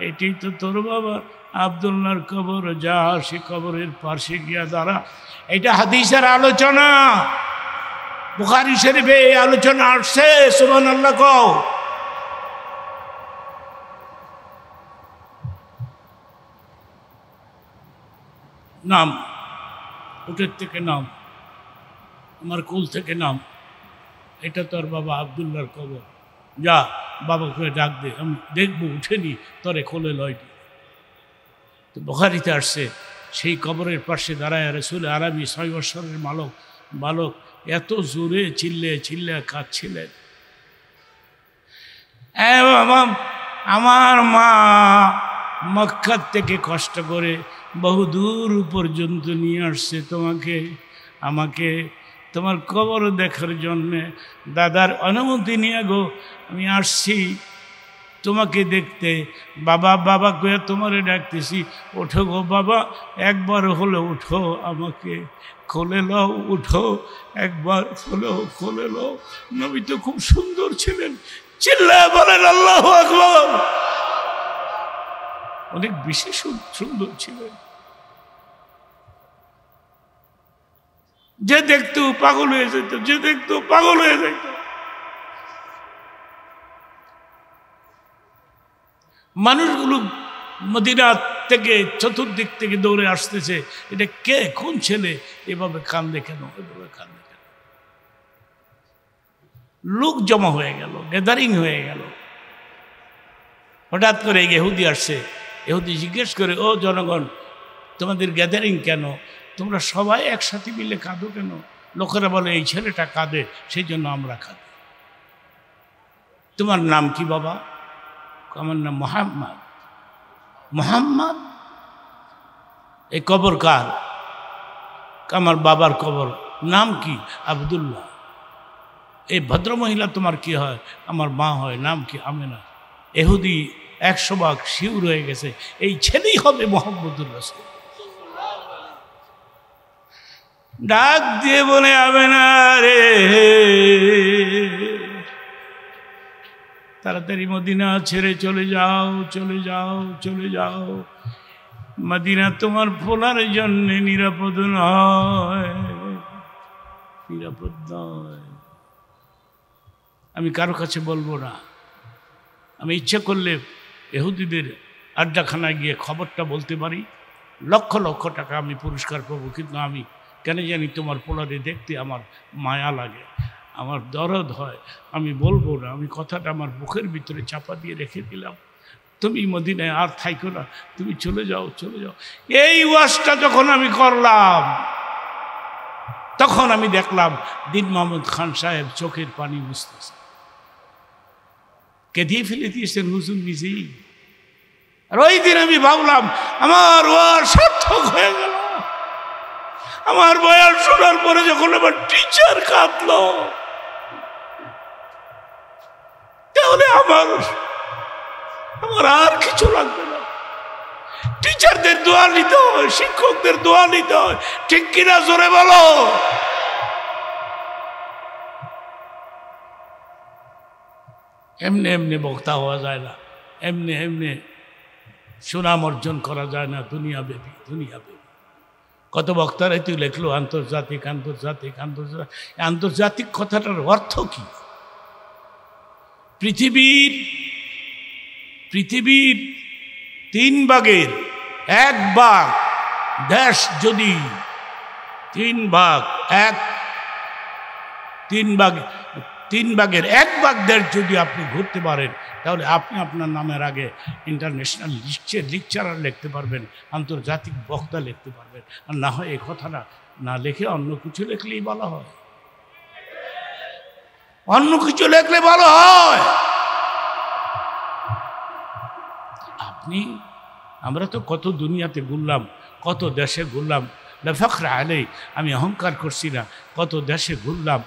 এটাই তো তোর বাবার আব্দুল্লাহর কবর। যা সে কবরের পাশে গিয়া দাঁড়া। এটা হাদিসের আলোচনা, বুখারী শরীফে এই আলোচনা আসছে। সুবহানাল্লাহ কও। নাম, উটের থেকে নাম, আমার কুল থেকে নাম, এটা তোর বাবা আবদুল্লাহর কবর, যা বাবাকে ডাক দে, আমি দেখবো উঠেনি তরে খোলে লয়টি। তো বুখারীতে আসছে, সেই কবরের পাশে দাঁড়ায় রাসূল আরবি 6 বছরের বালক এত জোরে চিল্লে কাঁদছিলেন। আমার মা মক্কা থেকে কষ্ট করে বহু দূর পর্যন্ত নিয়ে আসছে আমাকে তোমার কবর দেখার জন্যে। দাদার অনুমতি নিয়ে গো আমি আসছি তোমাকে দেখতে। বাবা কয়ে তোমারে ডাকতেছি, ওঠো গো বাবা, একবার হলো উঠো, আমাকে কোলে লও, উঠো একবার হলো কোলে লও। নবী তো খুব সুন্দর ছিলেন, চিল্লায় বলেন আল্লাহু আকবার। অনেক বেশি সুন্দর ছিলেন, যে দেখতো পাগল হয়ে যেত, যে দেখতো পাগল হয়ে যেত। মানুষগুলো মদিনা থেকে চতুর্দিক থেকে দৌড়ে আসতেছে, এটা কে, কোন ছেলে, এভাবে কান্দে কেন, এভাবে কান্দে কেন? লোক জমা হয়ে গেল, গ্যাদারিং হয়ে গেল। হঠাৎ করে ইহুদি আসছে, ইহুদি জিজ্ঞেস করে, ও জনগণ, তোমাদের গ্যাদারিং কেন? তোমরা সবাই একসাথে মিলে কাঁদো কেন? লোকেরা বলে এই ছেলেটা কাঁদে, সেই জন্য আমরা কাঁদি। তোমার নাম কি বাবা? আমার নাম মোহাম্মদ। এই কবর কার? আমার বাবার কবর। নাম কি? আব্দুল্লাহ। এই ভদ্রমহিলা তোমার কি হয়? আমার মা হয়। নাম কি? আমেনা। ইহুদি 100 ভাগ শিউর হয়ে গেছে, এই ছেলেই হবে মুহাম্মদুর রাসূল। ডাক দিয়ে বলে, আমেনা রে, তাড়াতাড়ি মদিনা ছেড়ে চলে যাও। মদিনা তোমার ফোলার জন্য নিরাপদ নয়। আমি কারো কাছে বলবো না। আমি ইচ্ছা করলে ইহুদিদের আড্ডাখানায় গিয়ে খবরটা বলতে পারি, লক্ষ লক্ষ টাকা আমি পুরস্কার পাবো, কিন্তু আমি কেন জানি তোমার পোলারে দেখতে আমার মায়া লাগে, আমার দরদ হয়, আমি বলবো না। আমি কথাটা আমার বুকের ভিতরে চাপা দিয়ে রেখে দিলাম। তুমি মদিনায় আর থাইকো না, তুমি চলে যাও। এই ওয়াজটা যখন আমি করলাম, তখন আমি দেখলাম দিন মোহাম্মদ খান সাহেব চোখের পানি বুঝতেছে, কেঁদিয়ে ফেলে দিয়েছেন হুজুর নিজেই। আর ওই দিন আমি ভাবলাম আমার ওয়াজ সার্থক হয়ে গেল। আমার বয়ান শোনার পরে যখন আমার টিচার কাঁদলো, তাহলে আমার আর কিছু লাগবে না। টিচারদের দোয়া নিতে হয়, শিক্ষকদের দোয়া নিতে হয়, ঠিক কিনা জোরে বলো। এমনি বক্তা হওয়া যায় না, এমনি সুনাম অর্জন করা যায় না দুনিয়াব্যাপী। কত বক্তারাই তুই লেখলো আন্তর্জাতিক। আন্তর্জাতিক কথাটার অর্থ কি? পৃথিবীর 3 ভাগের 1 ভাগ দেশ, যদি 3 ভাগের 1 ভাগ দেশ যদি আপনি ঘুরতে পারেন, তাহলে আপনি আপনার নামের আগে ইন্টারন্যাশনাল লেকচারার লিখতে পারবেন, আন্তর্জাতিক বক্তা লিখতে পারবেন। আর না হয় এই কথাটা না লিখে অন্য কিছু লিখলেই ভালো হয়। আমরা তো কত দুনিয়াতে ঘুরলাম, কত দেশে ঘুরলাম, লা ফখরা আলাই, আমি অহংকার করছি না, কত দেশে ঘুরলাম।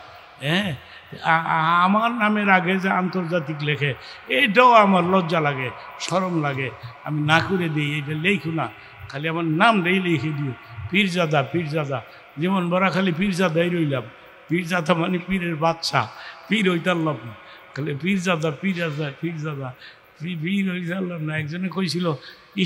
আমার নামের আগে যে আন্তর্জাতিক লেখে, এইটাও আমার লজ্জা লাগে, শরম লাগে। আমি না করে দিই, এটা লেখো না, খালি আমার নাম লিখে দিও, পীরজাদা। যেমন বড়া খালি পীরজাদাই রইলাম। পীরজাদা মানে পীরের বাচ্চা, পীর হইতারলাম না, খালি পীরজাদা পীর হইতারলাম না। একজনে কইছিল,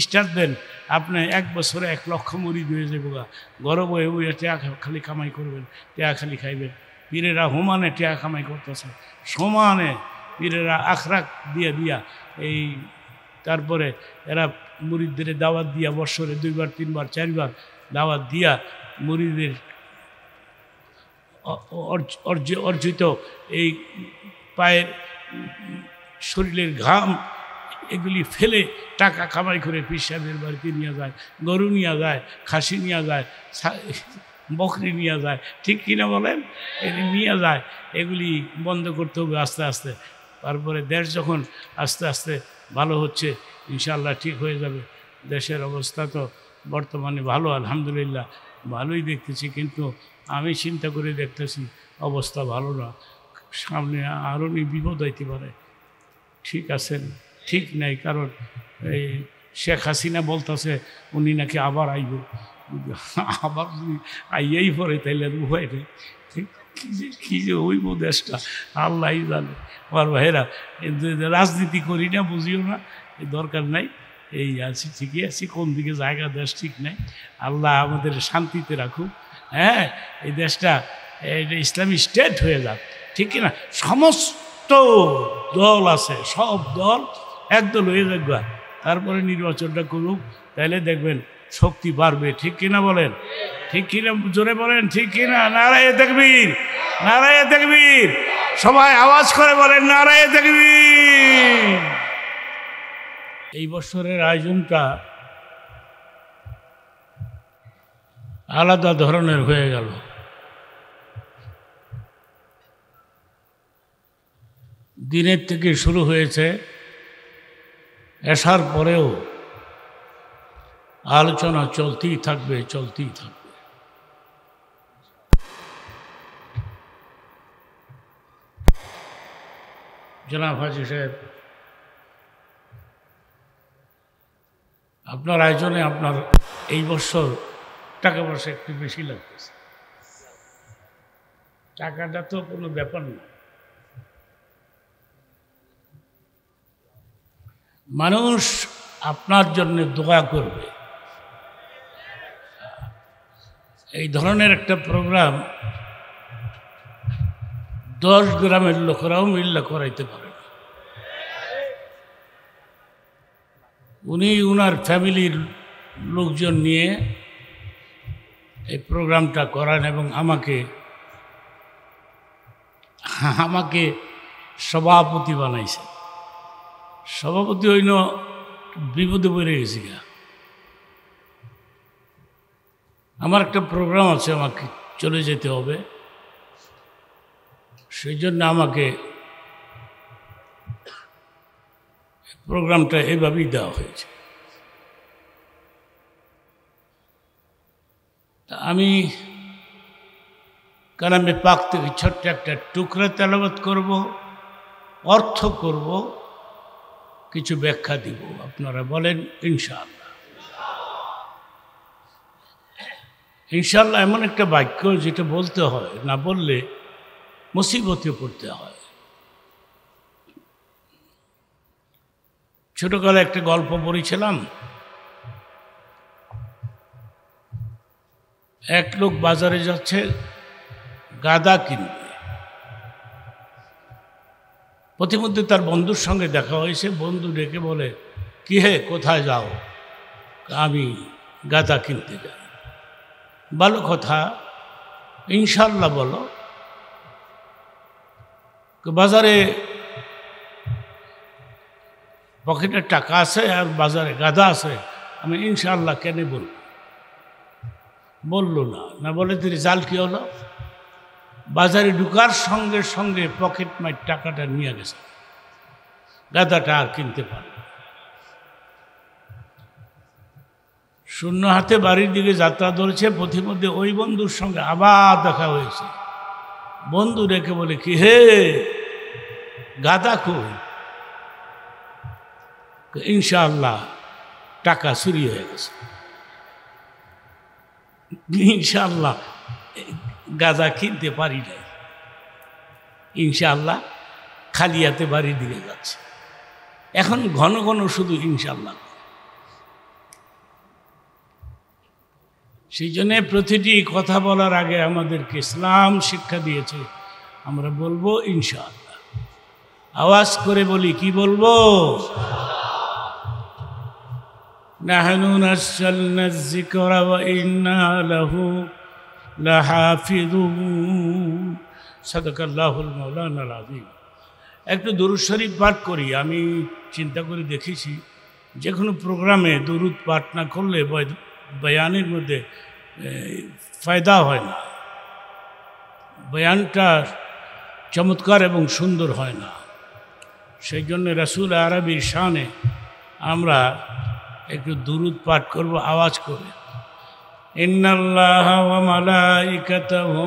স্টার দেন, আপনি 1 বছরে 1 লক্ষ মুরিদ হয়ে যাবো গা, গরব হয়ে ওই টেয়া খালি কামাই করবেন, টেয়া খালি খাইবেন। পীরেরা হুমানে টেয়া কামাই করতেছে, সমানে পীরেরা আখরাক দিয়া এই, তারপরে এরা মুরিদদের দাওয়াত দিয়া বৎসরে 2বার 3বার 4বার দাওয়াত দিয়া মুরিদের অর্জিত এই পায়ের শরীরের ঘাম এগুলি ফেলে টাকা কামাই করে পীর সাহেবের বাড়িতে নিয়ে যায়, গরু নিয়ে যায়, খাসি নিয়ে যায়, বকরি নিয়ে যায়, ঠিক কিনা বলেন? নিয়ে যায়। এগুলি বন্ধ করতে হবে আস্তে আস্তে। তারপরে দেশ যখন আস্তে আস্তে ভালো হচ্ছে, ইনশাআল্লাহ ঠিক হয়ে যাবে। দেশের অবস্থা তো বর্তমানে ভালো, আলহামদুলিল্লাহ ভালোই দেখতেছি, কিন্তু আমি চিন্তা করে দেখতেছি অবস্থা ভালো না, সামনে আরও বিপদ হইতে পারে। ঠিক আছেন? ঠিক নাই, কারণ এই শেখ হাসিনা বলতেছে উনি নাকি আবার আইব, আবার যদি আইয়াই পড়ে তাইলে উভয় নেই। কী যে হইব দেশটা আল্লাহ জানে। আমার ভাইয়েরা রাজনীতি করি না, বুঝিও না, দরকার নাই। এই আছি, ঠিকই আছি, কোন দিকে জায়গা দেশ ঠিক নাই। আল্লাহ আমাদের শান্তিতে রাখুক। হ্যাঁ, এই দেশটা ইসলামী স্টেট হয়ে যাক, ঠিক কিনা? সমস্ত দল আছে, সব দল একদল হয়ে যাক, তারপরে নির্বাচনটা করুক, তাহলে দেখবেন শক্তি বাড়বে। ঠিক কিনা বলেন? ঠিক কিনা জোরে বলেন, ঠিক কিনা? নারায়ে তাকবীর, নারায়ে তাকবীর। সবাই আওয়াজ করে বলেন নারায়ে তাকবীর। এই বছরের আয়োজনটা আলাদা ধরনের হয়ে গেল। দিনের থেকে শুরু হয়েছে, আসার পরেও আলোচনা চলতেই থাকবে, চলতেই থাকবে। জনাব হাজী সাহেব, আপনার আয়োজনে আপনার এই বছর টাকা পয়সা একটু বেশি লাগতেছে। টাকাটা তো কোনো ব্যাপার না, মানুষ আপনার জন্য দোয়া করবে। এই ধরনের একটা প্রোগ্রাম 10 গ্রামের লোকেরাও মিল্লা করাইতে পারে না। উনি উনার ফ্যামিলির লোকজন নিয়ে এই প্রোগ্রামটা করান এবং আমাকে সভাপতি বানাইছে। সভাপতি হইল বিপদে পড়ে গেছি। আমার একটা প্রোগ্রাম আছে, আমাকে চলে যেতে হবে, সেই জন্য আমাকে প্রোগ্রামটা এভাবেই দেওয়া হয়েছে। আমি কালামে পাক থেকে ছোট্ট একটা টুকরা তেলাওয়াত করব, অর্থ করব, কিছু ব্যাখ্যা দিব। আপনারা বলেন ইনশাআল্লাহ। ইনশাআল্লাহ এমন একটা বাক্য যেটা বলতে হয়, না বললে মুসিবতে পড়তে হয়। ছোটকালে একটা গল্প পড়েছিলাম। এক লোক বাজারে যাচ্ছে গাদা কিনবে। প্রতিমধ্যে তার বন্ধুর সঙ্গে দেখা হয়েছে। বন্ধু ডেকে বলে, কি হে, কোথায় যাও? আমি গাদা কিনতে যাই। ভালো কথা, ইনশাআল্লাহ বলো। বাজারে পকেটে টাকা আছে আর বাজারে গাদা আছে, আমি ইনশাআল্লাহ কেন বলব? বললো না বলে তিনি জাল কি হলো? বাজারে ঢুকার সঙ্গে সঙ্গে পকেট মাইর টাকাটা নিয়ে গেছে, গাদাটা আর কিনতে পারল। শূন্য হাতে বাড়ির দিকে যাত্রা ধরেছে। পথিমধ্যে ওই বন্ধুর সঙ্গে আবার দেখা হয়েছে। বন্ধু রেখে বলে, কি হে, গাদা কই? ইনশাআল্লাহ টাকা চুরি হয়ে গেছে। ইনশাআল্লাহ গাঁজা কিনতে পারি নাই। ইনশাআল্লাহ খালি হাতে বাড়ির দিকে যাচ্ছে। এখন ঘন ঘন শুধু ইনশাআল্লাহ। সেই জন্য প্রতিটি কথা বলার আগে আমাদেরকে ইসলাম শিক্ষা দিয়েছে, আমরা বলবো ইনশাআল্লাহ। আওয়াজ করে বলি, কি বলবো? নাহনু নাযালনা যিকরা ওয়া ইন্না লাহু লাহাফিযুন। সাদাকাল্লাহুল মাওলানাল আযীম। একটু দরুদ শরীফ পাঠ করি। আমি চিন্তা করে দেখেছি যে কোনো প্রোগ্রামে দরুদ পাঠ না করলে বয়ানের মধ্যে ফায়দা হয় না, বয়ানটা চমৎকার এবং সুন্দর হয় না। সেই জন্য রাসূল আরবির শানে আমরা একটু দরুদ পাঠ করব আওয়াজ করে। ইন্নাল্লাহা ওয়া মালাইকাতাহু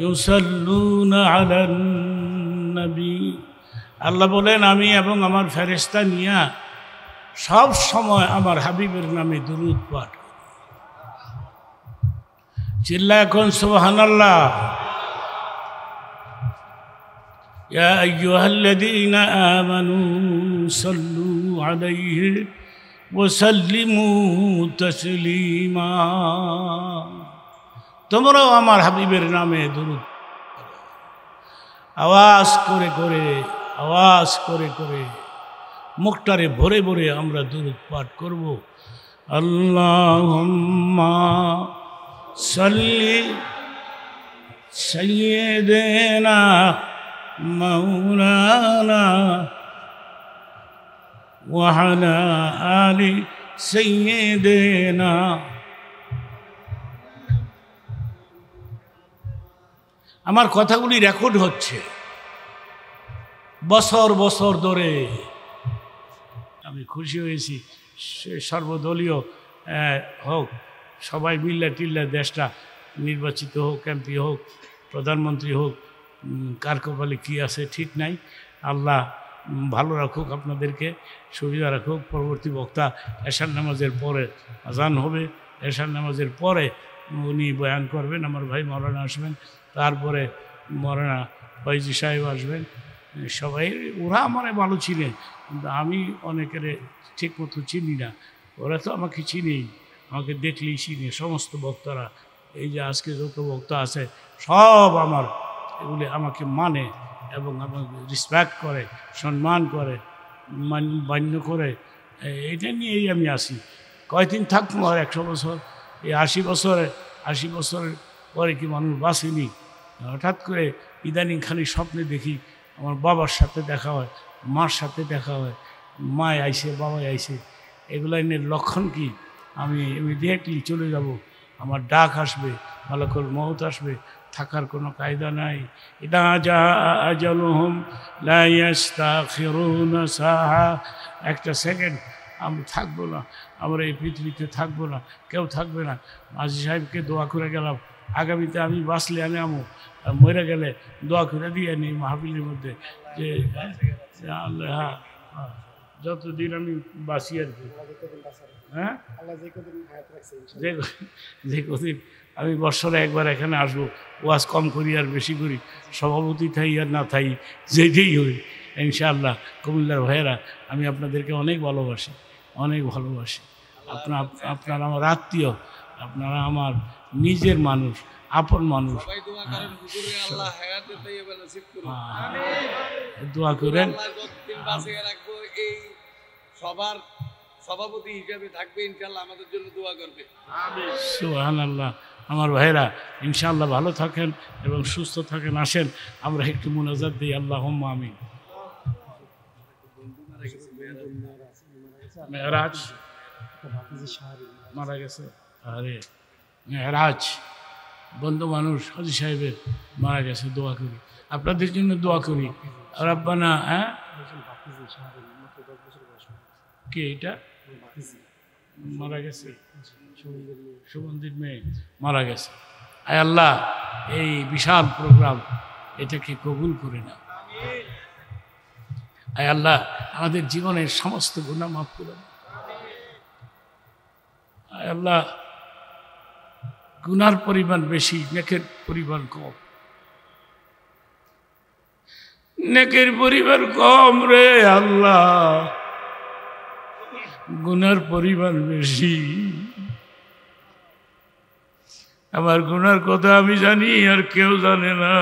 ইউসাল্লুনা আলান নবী। আল্লাহ বলেন আমি এবং আমার ফেরেশতা নিয়া সব সময় আমার হাবিবের নামে দরুদ পাঠ করি। চিল্লা এখন সুবহানাল্লাহ। ইয়া আইয়ুহাল্লাযীনা আমানু সাল্লু আলাইহি ওয়া সাল্লিমু তাসলিমা। তোমরাও আমার হাবিবের নামে দরুদ আওয়াজ করে করে, আওয়াজ করে করে, মুখটারে ভরে ভরে আমরা দরুদ পাঠ করব। আল্লাহুম্মা সাল্লি সাইয়্যিদিনা মাওলানা ওয়া আলা আলি সাইয়্যিদিনা। আমার কথাগুলি রেকর্ড হচ্ছে বছর বছর ধরে। আমি খুশি হয়েছি সর্বদলীয় হোক, সবাই মিল্লা টিল্লা দেশটা নির্বাচিত হোক, এমপি হোক, প্রধানমন্ত্রী হোক, কার কপালে কী আছে ঠিক নাই। আল্লাহ ভালো রাখুক, আপনাদেরকে সুবিধা রাখুক। পরবর্তী বক্তা এশার নামাজের পরে আজান হবে, এশার নামাজের পরে উনি বয়ান করবেন, আমার ভাই মৌলানা আসবেন, তারপরে মৌলানা ফয়জি সাহেব আসবেন। সবাই ওরা আমার ভালো চিনে, কিন্তু আমি অনেকের ঠিক মতো চিনি না। ওরা তো আমাকে চিনেই, আমাকে দেখলেই চিনে সমস্ত বক্তারা। এই যে আজকে যত বক্তা আছে সব আমার এগুলি আমাকে মানে এবং আমাকে রেসপেক্ট করে, সম্মান করে, মান্য করে। এটা নিয়েই আমি আসি। কয়দিন থাকবো আর 100 বছর? এই 80 বছরের পরে কি মানুষ বাঁচেনি? হঠাৎ করে ইদানিং খালি স্বপ্নে দেখি আমার বাবার সাথে দেখা হয়, মার সাথে দেখা হয়, মায় আইসে, বাবাই আইসে। এগুলো এনে লক্ষণ কি? আমি ইমিডিয়েটলি চলে যাব, আমার ডাক আসবে, মালাকুল মউত আসবে, থাকার কোনো কায়দা নাই। ইদা জা আজালুহুম লা ইস্তাখিরুনা সাআ। একটা সেকেন্ড আমি থাকবো না, আমরা এই পৃথিবীতে থাকবো না, কেউ থাকবে না। মাঝি সাহেবকে দোয়া করে গেলাম, আগামীতে আমি বাঁচলে আনে আমো, মরে গেলে দোয়া করে দিয়ে নিই মাহফিলের মধ্যে যে আল্লাহ যতদিন আমি বাঁচি আর কি, হ্যাঁ যে কদিন আমি বৎসরে একবার এখানে আসবো, ওয়াজ কম করি আর বেশি করি, সভাপতি থাই আর না থাই, যেটাই হই ইনশাআল্লাহ। কুমিল্লার ভাইয়েরা, আমি আপনাদেরকে অনেক ভালোবাসি, অনেক ভালোবাসি। আপনারা আমার আত্মীয়, আপনারা আমার নিজের মানুষ, আপন মানুষ। দোয়া করেন। সবার সভাপতি হিসেবে থাকবে ইনশাআল্লাহ, আমাদের জন্য দোয়া করবে। সুবহানাল্লাহ। আমার ভাইরা ইনশাআল্লাহ ভালো থাকেন এবং সুস্থ থাকেন। আসেন আমরা একটু মুনাজাত দিই। আল্লাহুম্মা আমিন। মেহরাজ মারা গেছে, আরে মেহরাজ বন্ধু মানুষ হাজী সাহেবের মারা গেছে। দোয়া করি, আপনাদের জন্য দোয়া করি। রাব্বানা। হ্যাঁ কে এটা মারা গেছে? সুগন্ধির মেয়ে মারা গেছে। আয় আল্লাহ, এই বিশাল প্রোগ্রাম এটাকে কবুল করে না। আয় আল্লাহ, আমাদের জীবনের সমস্ত গুনাহ মাফ করে। আয় আল্লাহ, গুনার পরিমাণ বেশি, নেকের পরিমাণ কম। নেকের পরিমাণ কম রে আল্লাহ, গুনার পরিমাণ বেশি। আমার গুনার কথা আমি জানি আর কেউ জানে না,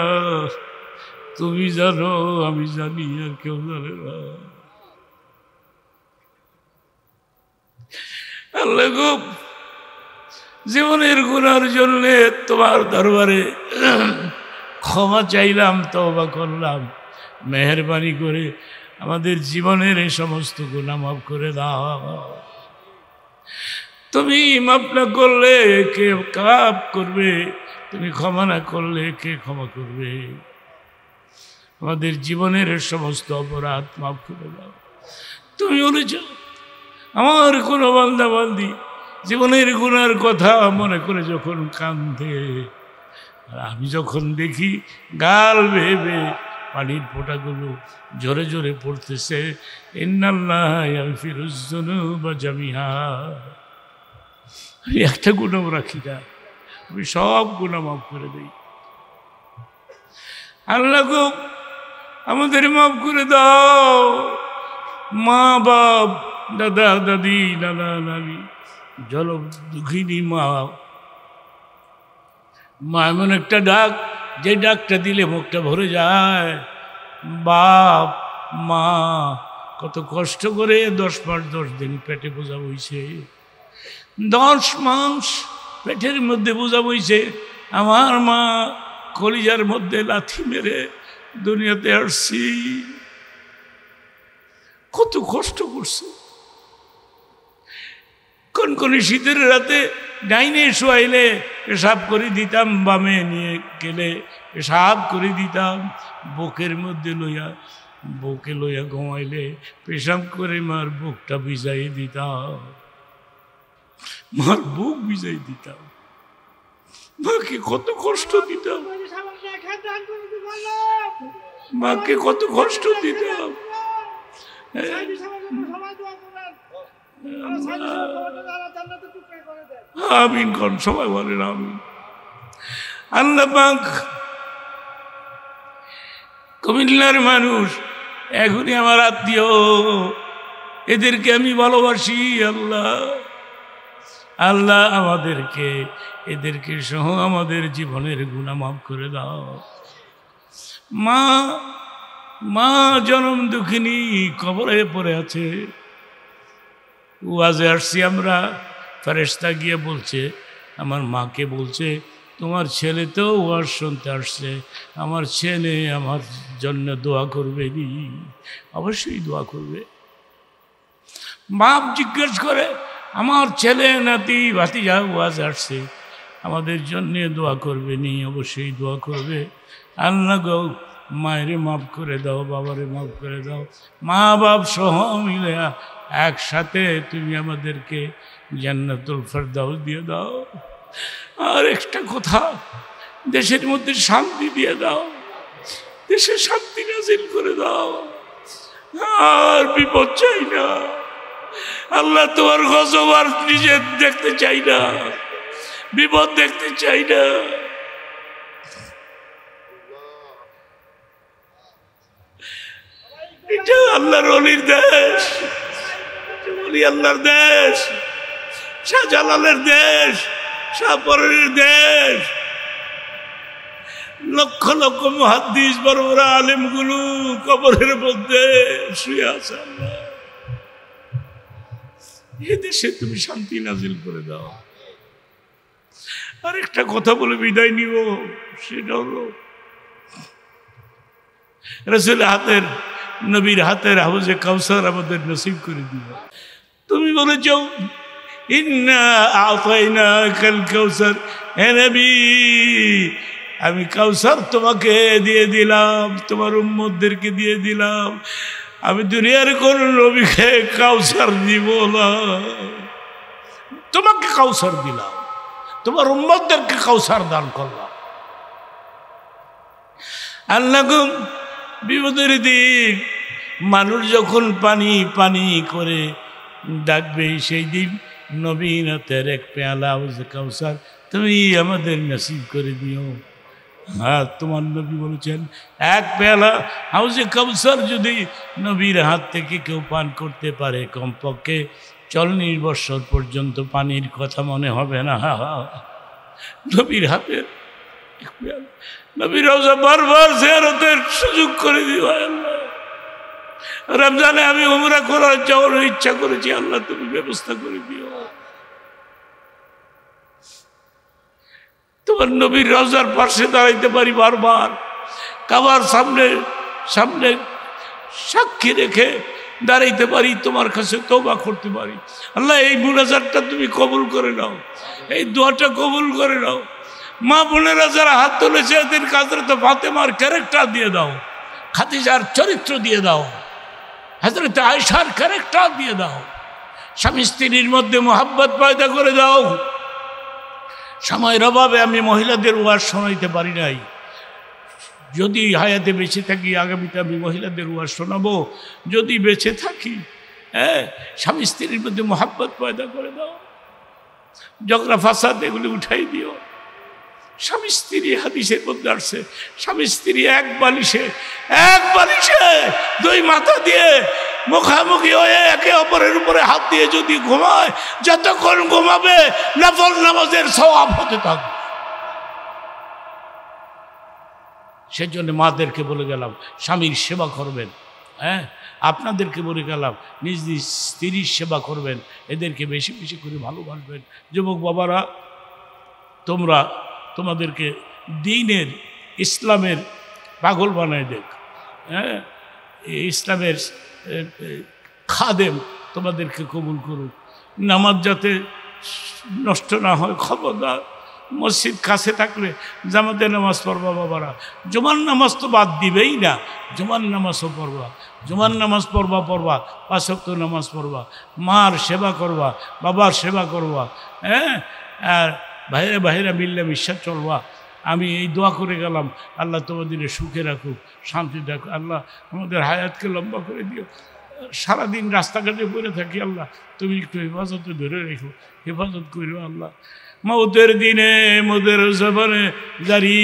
তুমি জানো, আমি জানি আর কেউ জানে না। আল্লাহ গো, জীবনের গুনার জন্য তোমার দরবারে ক্ষমা চাইলাম, তওবা করলাম। মেহেরবানি করে আমাদের জীবনের এই সমস্ত গুনাহ মাফ করে দাও। তুমি মাফ না করলে কে মাফ করবে? তুমি ক্ষমা না করলে কে ক্ষমা করবে? আমাদের জীবনের সমস্ত অপরাধ মাফ করে দাও। তুমি বলেছ আমার কোনো বান্দা বান্দি জীবনের গুনার কথা মনে করে যখন কান্দে, আর আমি যখন দেখি গাল ভেবে পানির ফোঁটাগুলো জোরে জোরে পড়তেছে, ইন্নাল্লাহ ইয়াগফিরুজ যুনুবা জামিআ, আমি একটা গুনাহ রাখি না, আমি সব গুনাহ মাফ করে দিই। আল্লাহ গো, আমাদের মাফ করে দাও। মা বাপ, দাদা দাদি, নানা নানি, জল দুঃখিনী মা, মা এমন একটা ডাক, যে ডাকটা দিলে মুখটা ভরে যায়। বাপ মা কত কষ্ট করে 10 মাস 10 দিন পেটে বোঝা বইছে, 10 মাস পেটের মধ্যে বোঝা বইছে। আমার মা কলিজার মধ্যে লাথি মেরে দুনিয়াতে আসছি, কত কষ্ট করছে। কোন শীতের রাতে ডাইনে শোয়াইলে পেশাব করে দিতাম, বামে নিয়ে গেলে পেশাব করে দিতাম, বুকের মধ্যে লইয়া বুকে লইয়া ঘুমাইলে পেশাব করে মার বুকটা ভিজাই দিতাম, মার বুক ভিজাই দিতাম, মাকে কত কষ্ট দিতাম, মাকে কত কষ্ট দিতাম। আমিন কোন সবাই বলেন আমিন। আল্লাহ পাক কুমিল্লার মানুষ, এখনই আমার আত্মীয়, এদেরকে আমি ভালোবাসি। আল্লাহ আল্লাহ আমাদেরকে, এদেরকে সহ আমাদের জীবনের গুনাহ মাফ করে দাও। মা মা জনম দুঃখিনী কবরে পড়ে আছে। ওয়াজে আসছি আমরা, ফেরেশতা গিয়ে বলছে, আমার মাকে বলছে, তোমার ছেলে তো ওয়াজ শুনতে আসছে, আমার ছেলে আমার জন্য দোয়া করবে নি? অবশ্যই দোয়া করবে। বাপ জিজ্ঞেস করে, আমার ছেলে নাতি ভাতিজা ওয়াজ আসছে, আমাদের জন্য দোয়া করবে নি? অবশ্যই দোয়া করবে। আল্লাহ গো, মায়েরে মাফ করে দাও, বাবারে মাফ করে দাও, মা বাপ সহ মিলে একসাথে তুমি আমাদেরকে জান্নাতুল ফেরদাউস দিয়ে দাও। আর একটা কথা, দেশের মধ্যে শান্তি দিয়ে দাও, দেশে শান্তি নাজিল করে দাও, আর বিপদ চাই না। আল্লাহ তোমার গজব আর নিজে দেখতে চাই না, বিপদ দেখতে চাই না। এটা আল্লাহর ওলির দেশ, ওলি আল্লাহর দেশ, শাহজালালের দেশ, শাহপরের দেশ। লক্ষ লক্ষ মুহাদ্দিস বড় বড় আলেমগুলো কবরের মধ্যে শুয়ে আছে। আল্লাহ, এ দেশে তুমি শান্তি নাজিল করে দাও। আর একটা কথা বলে বিদায় নিব, সেটা হলো রাসূল হাতের, নবীর হাতের হাউজে কাউসার আমাদের নসিব করে দিও। তুমি বলেছ, ইন্না আতাইনাকাল কাউসার, হে নবী আমি কাউসার তোমাকে দিয়ে দিলাম, তোমার উম্মতদেরকে দিয়ে দিলাম। আমি দুনিয়ার কোন নবীকে কাউসার দিব না, তোমাকে কাউসার দিলাম, তোমার উম্মতদেরকে কাউসার দান করলাম। আল্লাহ গো, বিপদের দিন মানুষ যখন পানি পানি করে ডাকবে, সেই দিন নবীর হাতের এক পেয়ালা হাউজে কাউসার তুমি আমাদের নসিব করে দিও। হ্যাঁ, তোমার নবী বলেছেন, এক পেয়ালা হাউজে কাউসার যদি নবীর হাত থেকে কেউ পান করতে পারে, কমপক্ষে 40 বছর পর্যন্ত পানির কথা মনে হবে না। নবীর হাতের এক পেয়ালা, নবীর রওজা বারবার জিয়ারতের সুযোগ করে দিও। আল্লাহ, রমজানে আমি উমরা করার যাওয়ার ইচ্ছা করেছি, আল্লাহ তুমি ব্যবস্থা করে দিও। তোমার নবীর রওজার পাশে দাঁড়াইতে পারি বারবার, কাবার সামনে সামনে সাক্ষী রেখে দাঁড়াইতে পারি, তোমার কাছে তওবা করতে পারি। আল্লাহ এই মুনাজাতটা তুমি কবুল করে নাও, এই দোয়াটা কবুল করে নাও। মা বোনেরা যারা হাত তুলেছে এদের হযরত ফাতেমার ক্যারেক্টার দিয়ে দাও, খাদিজার চরিত্র দিয়ে দাও, হযরত আয়েশার ক্যারেক্টার দিয়ে দাও, স্বামী স্ত্রীর মধ্যে মোহাব্বত পয়দা করে দাও। সময়ের অভাবে আমি মহিলাদের ওয়াজ শোনাইতে পারি নাই, যদি হায়াতে বেঁচে থাকি আগামীতে আমি মহিলাদের ওয়াজ শোনাবো। যদি বেঁচে থাকি, হ্যাঁ, স্বামী স্ত্রীর মধ্যে মোহাব্বত পয়দা করে দাও, ঝগড়া ফাসাদ এগুলি উঠাই দিও। স্বামী স্ত্রী হাদিসের মধ্যে আসছে, স্বামী স্ত্রী এক বালিশে দুই মাথা দিয়ে মুখামুখি হয়ে একে অপরের উপরে হাত দিয়ে যদি ঘুমায়, যতক্ষণ ঘুমাবে নফল নামাজের সওয়াব হতে থাকবে। সেজন্য মাদেরকে বলে গেলাম স্বামীর সেবা করবেন, হ্যাঁ, আপনাদেরকে বলে গেলাম নিজ নিজ স্ত্রীর সেবা করবেন, এদেরকে বেশি বেশি করে ভালোবাসবেন। যুবক বাবারা, তোমরা তোমাদেরকে দ্বীনের ইসলামের পাগল বানায় দেখ, হ্যাঁ, ইসলামের খাদেম তোমাদেরকে কবুল করুক। নামাজ যাতে নষ্ট না হয় খবরদার। মসজিদ কাছে থাকলে জামাতে নামাজ পড়বা বাবারা, জুমার নামাজ তো বাদ দিবেই না, জুমার নামাজও পড়বা, জুমার নামাজ পড়বা 5 ওয়াক্ত নামাজ পড়বা, মার সেবা করবা, বাবার সেবা করবা, হ্যাঁ, আর ভাইরা মিললে মিশা চলবা। আমি এই দোয়া করে গেলাম, আল্লাহ তোমাদের সুখে রাখুক, শান্তি রাখুক, আল্লাহ আমাদের হায়াতকে লম্বা করে দিও। সারাদিন রাস্তাঘাটে পড়ে থাকি, আল্লাহ তুমি একটু হেফাজতে ধরে রেখো, হেফাজত করিও আল্লাহ। মৌতের দিনে মোদের জবানে জারি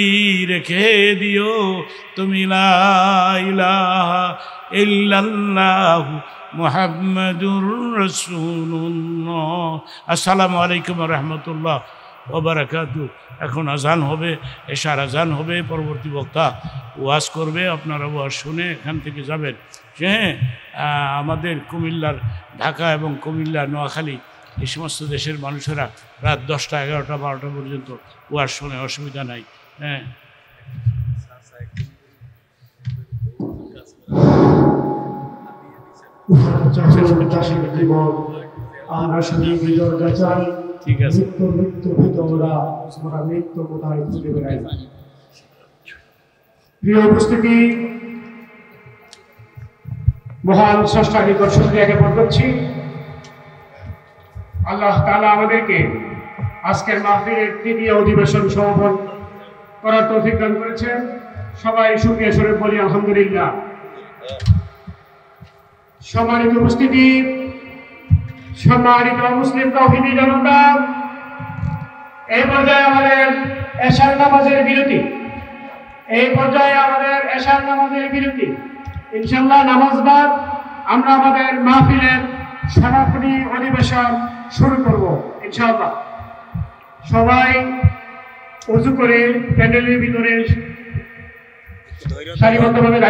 রেখে দিও তুমি লা ইলাহা ইল্লাল্লাহু মুহাম্মাদুর রাসূলুল্লাহ। আসসালামু আলাইকুম ওয়া রাহমাতুল্লাহ ওয়া বারাকাতুহু। এখন আজান হবে, এশার আজান হবে, পরবর্তী বক্তা ওয়াজ করবে, আপনারা ওয়াজ শুনে এখান থেকে যাবেন। হ্যাঁ, আমাদের কুমিল্লার, ঢাকা এবং কুমিল্লা, নোয়াখালী এই সমস্ত দেশের মানুষেরা রাত 10টা, 11টা, 12টা পর্যন্ত ওয়াজ শুনে, অসুবিধা নাই। হ্যাঁ, আমরা শুধু বিজয়টা চাই, ঠিক আছে। মৃত্যু ভিতরা মৃত্যু কোথায় খুঁজে বেড়াই। প্রিয় উপস্থিতি, মহান স্রষ্টার নিকট শুকরিয়া জ্ঞাপন করছি। আল্লাহ তাআলা আমাদেরকে আজকের মাহফিলের 3য় অধিবেশন সমাপন করার তৌফিক দান করেছেন। সবাই শুকরিয়া স্বরূপ বলি আলহামদুলিল্লাহ। সম্মানিত উপস্থিতি, সম্মানিত মুসলিম তাওহীদি জনতা, এই পর্যায়ে আমাদের এশার নামাজের বিরতি, ইনশাআল্লাহ নামাজ বাদ আমরা আমাদের মাহফিলের সমাপনী অধিবেশন শুরু করব ইনশাআল্লাহ। সবাই ওযু করে প্যান্ডেলের ভিতরে সারিবদ্ধভাবে